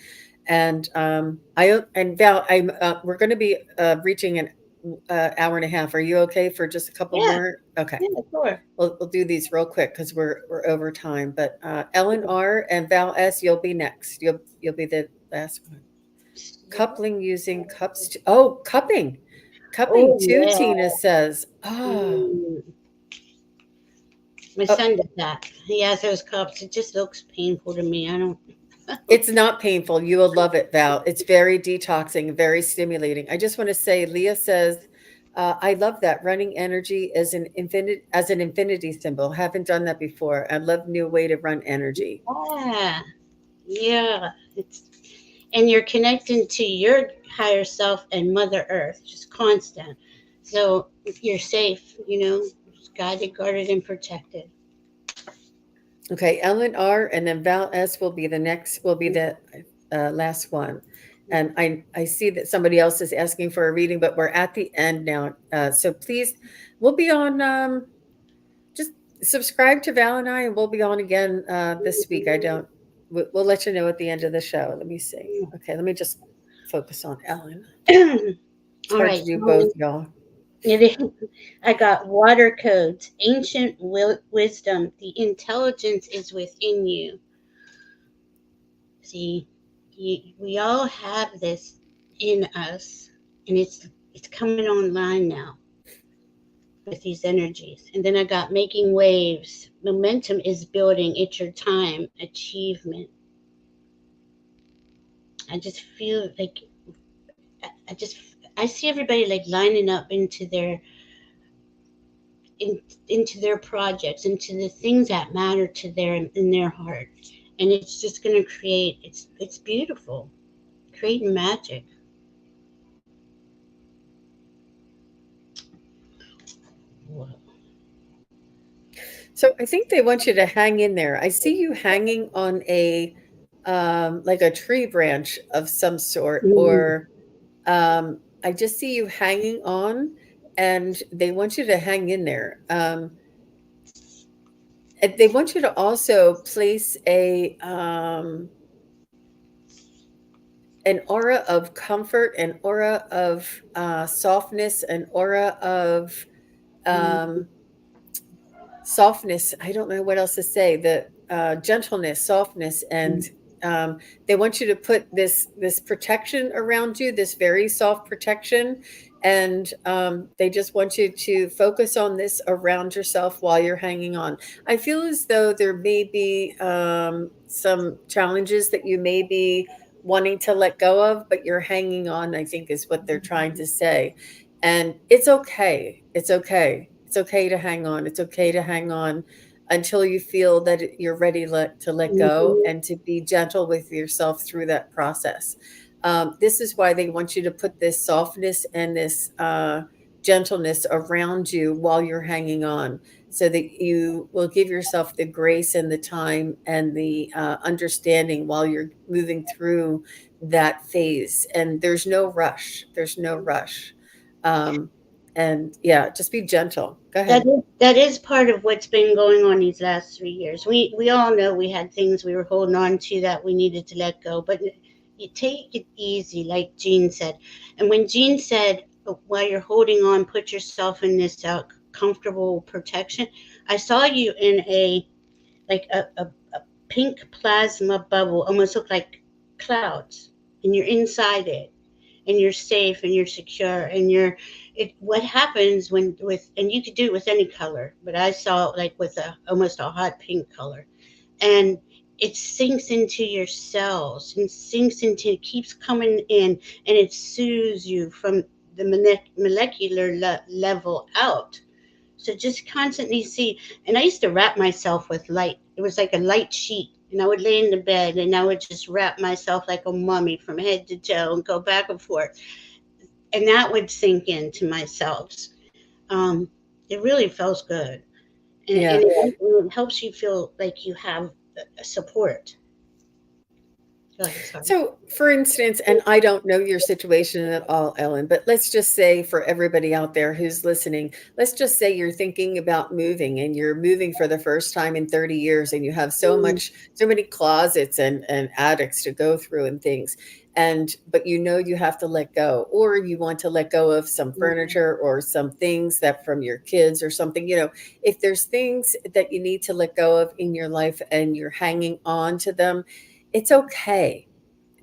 And and Val, I'm we're going to be reaching an hour and a half. Are you okay for just a couple Yeah, more? Okay. yeah, sure. We'll do these real quick because we're over time. But Ellen R and Val S, you'll be next. You'll be the last one. Coupling using cups. Oh, cupping Oh too. yeah. Tina says. Ah, Mm. My oh, son did that. He has those cups. It just looks painful to me. I don't. it's not painful. You will love it, Val. It's very detoxing, very stimulating. I just want to say, Leah says, I love that running energy as an infinity symbol. Haven't done that before. I love new way to run energy. Yeah, yeah. It's and you're connecting to your higher self and Mother Earth, just constant. So you're safe. Guided, guarded, and protected. Okay, Ellen R. and then Val S. Will be the last one. And I see that somebody else is asking for a reading, but we're at the end now. So please, we'll be on. Just subscribe to Val and I, and we'll be on again this week. I don't. We'll let you know at the end of the show. Let me see. Okay, let me just focus on Ellen. It's All hard right. to do both, y'all. I got water codes, ancient wisdom. The intelligence is within you. See, we all have this in us, and it's coming online now with these energies. And then I got making waves. Momentum is building. It's your time. Achievement. I just feel like I see everybody like lining up in, into their projects, into the things that matter to their in their heart, and it's just going to create. It's beautiful, creating magic. So I think they want you to hang in there. I see you hanging on a like a tree branch of some sort, Mm, or I just see you hanging on, and they want you to hang in there. And they want you to also place a an aura of comfort, an aura of softness, an aura of mm, um, softness. I don't know what else to say. The gentleness, softness, and mm, they want you to put this protection around you, this very soft protection, and they just want you to focus on this around yourself while you're hanging on. I feel as though there may be some challenges that you may be wanting to let go of, but you're hanging on, I think, is what they're trying to say. And it's okay. It's okay. It's okay to hang on. It's okay to hang on until you feel that you're ready to let go, mhm. and to be gentle with yourself through that process. This is why they want you to put this softness and this gentleness around you while you're hanging on, so that you will give yourself the grace and the time and the understanding while you're moving through that phase. And there's no rush. There's no rush. Um, and yeah, just be gentle. Go ahead. That is part of what's been going on these last 3 years. We all know we had things we were holding on to that we needed to let go, but you take it easy, like Jean said. And when Jean said, while you're holding on, put yourself in this comfortable protection. I saw you in a like a pink plasma bubble, almost looked like clouds, and you're inside it. and you're safe and you're secure and you're it what happens when with and you could do it with any color, but I saw it like with a almost a hot pink color, and it sinks into your cells and sinks into it keeps coming in, and it soothes you from the molecular level out. So just constantly see. And I used to wrap myself with light. It was like a light sheet. And I would lay in the bed and I would just wrap myself like a mummy from head to toe and go back and forth. And that would sink into my cells. Um, it really feels good. And Yeah. it helps you feel like you have support. Go ahead, sorry. So, for instance, and I don't know your situation at all, Ellen, but let's just say for everybody out there who's listening, let's just say you're thinking about moving and you're moving for the first time in 30 years and you have Mm, so many closets and attics to go through and things. But you know you have to let go, or you want to let go of some mm, furniture or some things that from your kids or something, if there's things that you need to let go of in your life and you're hanging on to them, it's okay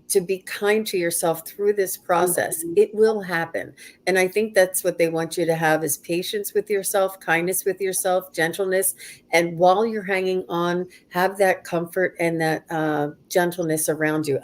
to be kind to yourself through this process. mm, It will happen. And I think that's what they want you to have is patience with yourself, kindness with yourself, gentleness. And while you're hanging on, have that comfort and that gentleness around you.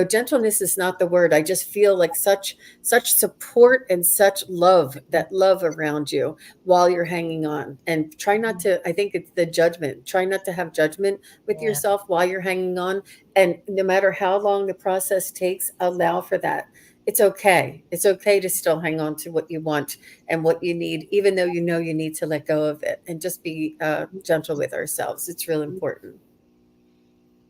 Gentleness is not the word. I just feel like such support and such love, that love around you while you're hanging on. And try not to, I think it's the judgment. Try not to have judgment with yeah. yourself while you're hanging on, and no matter how long the process takes, allow for that. It's okay. It's okay to still hang on to what you want and what you need, even though you know you need to let go of it, and just be gentle with ourselves. It's real important.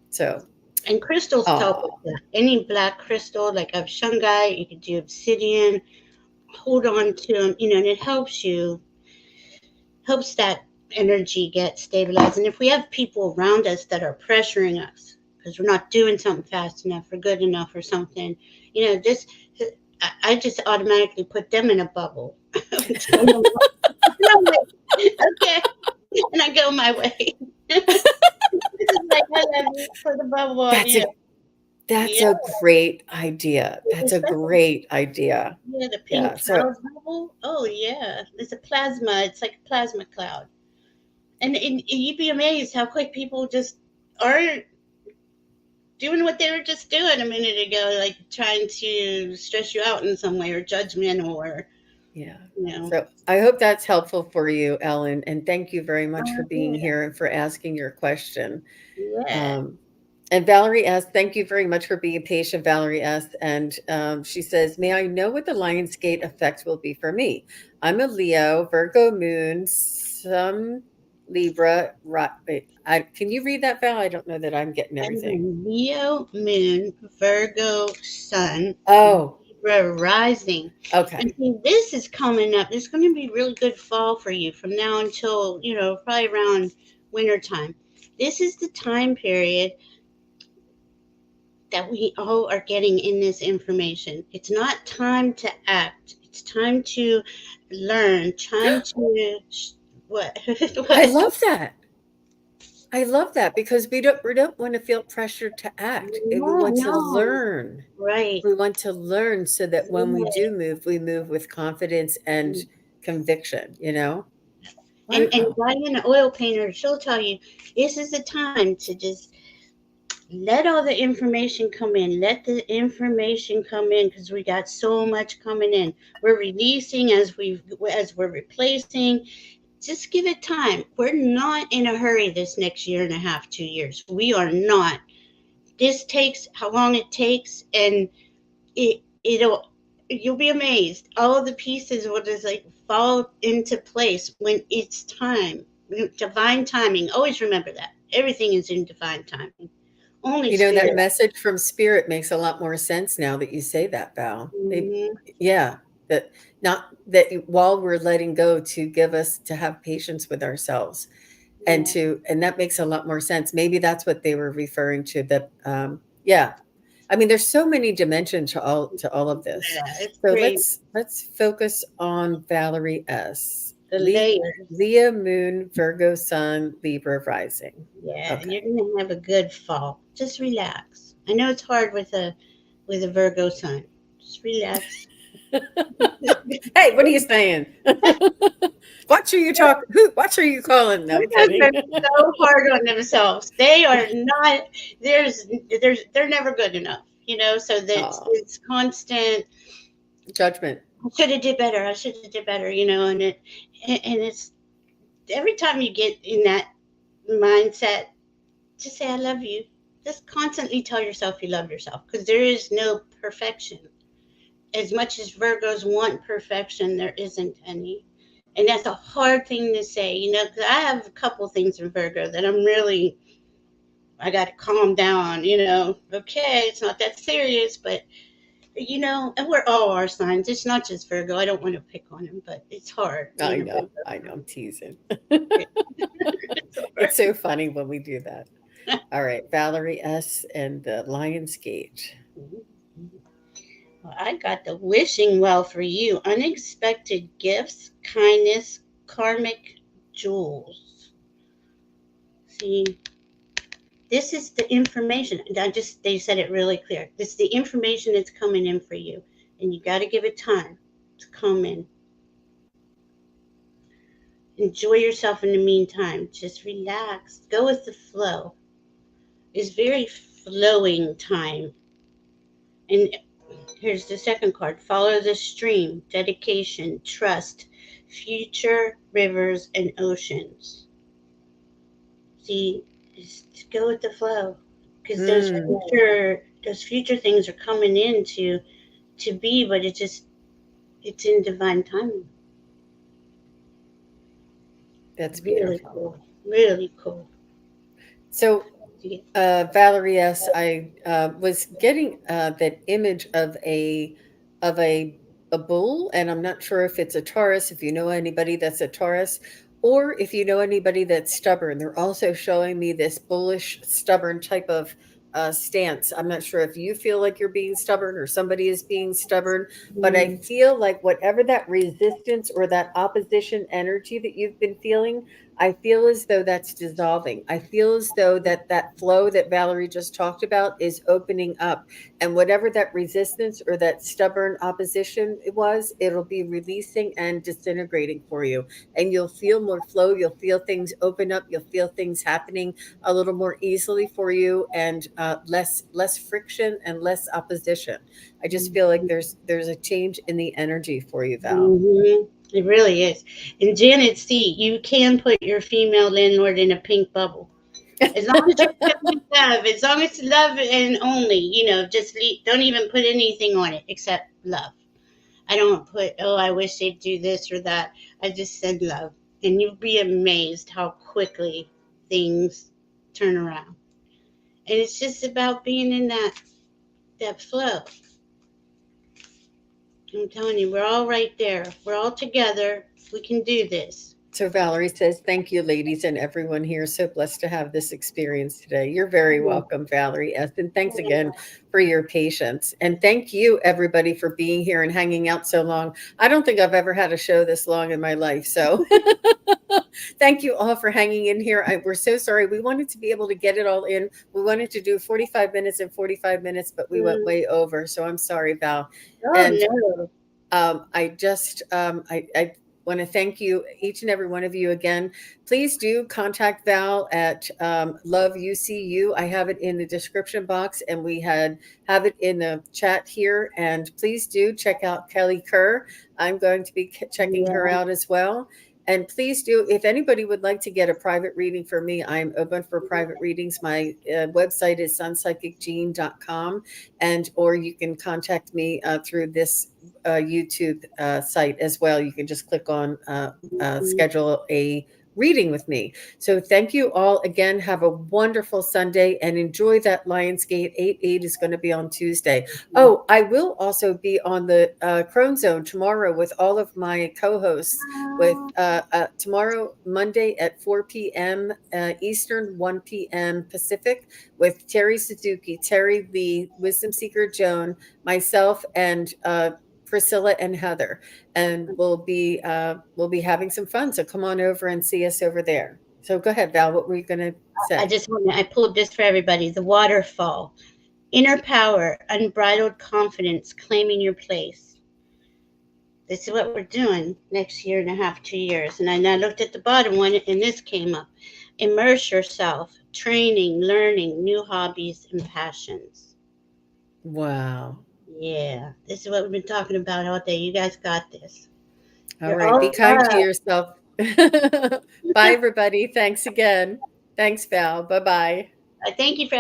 So, And crystals help with oh, that. Any black crystal, like of shungite, you could do obsidian, hold on to them, and it helps that energy get stabilized. And if we have people around us that are pressuring us because we're not doing something fast enough or good enough or something, just I just automatically put them in a bubble. Tell them, "No, wait, okay," and I go my way. This is like I love you for the bubble on that's you. a that's Yeah, a great idea. That's a especially great idea. yeah, the Yeah. pink So cloud bubble. Oh yeah, it's a plasma. It's like a plasma cloud. And you'd be amazed how quick people just are doing what they were just doing a minute ago, like trying to stress you out in some way or judgmental or, yeah. you know. So I hope that's helpful for you, Ellen. And thank you very much for Oh, being yeah. here and for asking your question. Yeah. Um, and Valerie asked, thank you very much for being patient, Valerie asked. And she says, may I know what the Lionsgate effect will be for me? I'm a Leo, Virgo moon, some Libra. Wait, can you read that, Val? I don't know that I'm getting I'm everything. a Leo moon, Virgo sun, Oh, Libra rising. And okay. see, this is coming up. It's going to be really good fall for you from now until, probably around winter time. This is the time period that we all are getting in this information. It's not time to act. It's time to learn. Time to what? I What? love that. I love that because we don't want to feel pressure to act. We No, want to no. learn. Right. We want to learn so that when we Yeah. do move, we move with confidence and conviction. And Wow. Diana, oil painter, she'll tell you this is the time to just let all the information come in. Let the information come in because we got so much coming in. We're releasing as we're replacing. Just give it time. We're not in a hurry this next year and a half, 2 years. We are not. This takes how long it takes, and you'll be amazed. All of the pieces will just like fall into place when it's time. Divine timing. Always remember that. Everything is in divine timing. Only That spirit. message from spirit makes a lot more sense now that you say that, Val. Mhm. Yeah, that not that while we're letting go to give us to have patience with ourselves Yeah, and that makes a lot more sense. Maybe that's what they were referring to. That yeah, I mean, there's so many dimensions to all of this. yeah, it's So great. let's focus on Valerie S. The layers. Leah Moon, Virgo Sun, Libra Rising. Yeah, Okay. you're gonna have a good fall. Just relax. I know it's hard with a Virgo sun. Just relax. Hey, what are you saying? What are you talking? Who? What are you calling? No, I'm Sometimes kidding. they're so hard on themselves. They are not. They're never good enough. So that's Oh, it's constant. judgment. I should have did better. I should have did better. And it's every time you get in that mindset, just say I love you. Just constantly tell yourself you love yourself because there is no perfection. As much as Virgos want perfection, there isn't any. And that's a hard thing to say, because I have a couple things in Virgo that I got to calm down, Okay, it's not that serious, but, and we're all our signs. It's not just Virgo. I don't want to pick on him, but it's hard I being a know. Virgo. I know. I'm teasing. It's It's hard. so funny when we do that. All right, Valerie S. and the Lion's Gate. Well, I got the wishing well for you. Unexpected gifts, kindness, karmic jewels. See, this is the information. They said it really clear. This is the information that's coming in for you. And you got to give it time to come in. Enjoy yourself in the meantime. Just relax. Go with the flow. It's very flowing time. And here's the second card. Follow the stream. Dedication, trust, future rivers and oceans. See, just go with the flow. Because Mm, those future things are coming in to be, but it's in divine timing. that's Really beautiful. cool. Really cool. So, Yeah. Valerie S., I was getting that image of a bull, and I'm not sure if it's a Taurus. If you know anybody that's a Taurus, or if you know anybody that's stubborn, they're also showing me this bullish, stubborn type of stance. I'm not sure if you feel like you're being stubborn or somebody is being stubborn, but I Mm, feel like whatever that resistance or that opposition energy that you've been feeling, I feel as though that's dissolving. I feel as though that flow that Valerie just talked about is opening up. And whatever that resistance or that stubborn opposition it was, it'll be releasing and disintegrating for you. And you'll feel more flow. You'll feel things open up. You'll feel things happening a little more easily for you, and less friction and less opposition. I just feel like there's a change in the energy for you, Val. mhm. It really is. And Janet C., you can put your female landlord in a pink bubble. As long as you're showing love, as long as it's love and only, just don't even put anything on it except love. I don't put, oh, I wish they'd do this or that. I just said love. And you'll be amazed how quickly things turn around. And it's just about being in that flow. I'm telling you, we're all right there. We're all together. We can do this. So Valerie says, thank you, ladies, and everyone here. So blessed to have this experience today. You're very welcome, Valerie S. And thanks again for your patience. And thank you, everybody, for being here and hanging out so long. I don't think I've ever had a show this long in my life. So thank you all for hanging in here. We're so sorry. We wanted to be able to get it all in. We wanted to do 45 minutes and 45 minutes, but we went Mm. way over. So I'm sorry, Val. Oh, And no. I want to thank you, each and every one of you again. Please do contact Val at Love UCU. I have it in the description box, and we have it in the chat here. And please do check out Kelly Kerr. I'm going to be checking her Yeah. out as well. And please do, if anybody would like to get a private reading for me, I'm open for private readings. My website is sunpsychicgene.com, and or you can contact me through this YouTube site as well. You can just click on Mhm. schedule a reading with me. So thank you all again. Have a wonderful Sunday and enjoy that Lionsgate 8-8 is going to be on Tuesday. Oh, I will also be on the Crone Zone tomorrow with all of my co-hosts with tomorrow, Monday at 4 p.m. Eastern, 1 p.m. Pacific, with Terry Suzuki, Terry Lee, Wisdom Seeker Joan, myself, and Priscilla and Heather, and we'll be having some fun. So come on over and see us over there. So go ahead, Val. What were you going to I say? I pulled this for everybody. The waterfall. Inner power, unbridled confidence, claiming your place. This is what we're doing next year and a half, 2 years. And I looked at the bottom one, and this came up. Immerse yourself, training, learning, new hobbies and passions. Wow. Yeah, this is what we've been talking about all day. You guys got this. All You're right. Be all kind to yourself. Bye, everybody. Thanks again. Thanks, Val. Bye bye. thank you for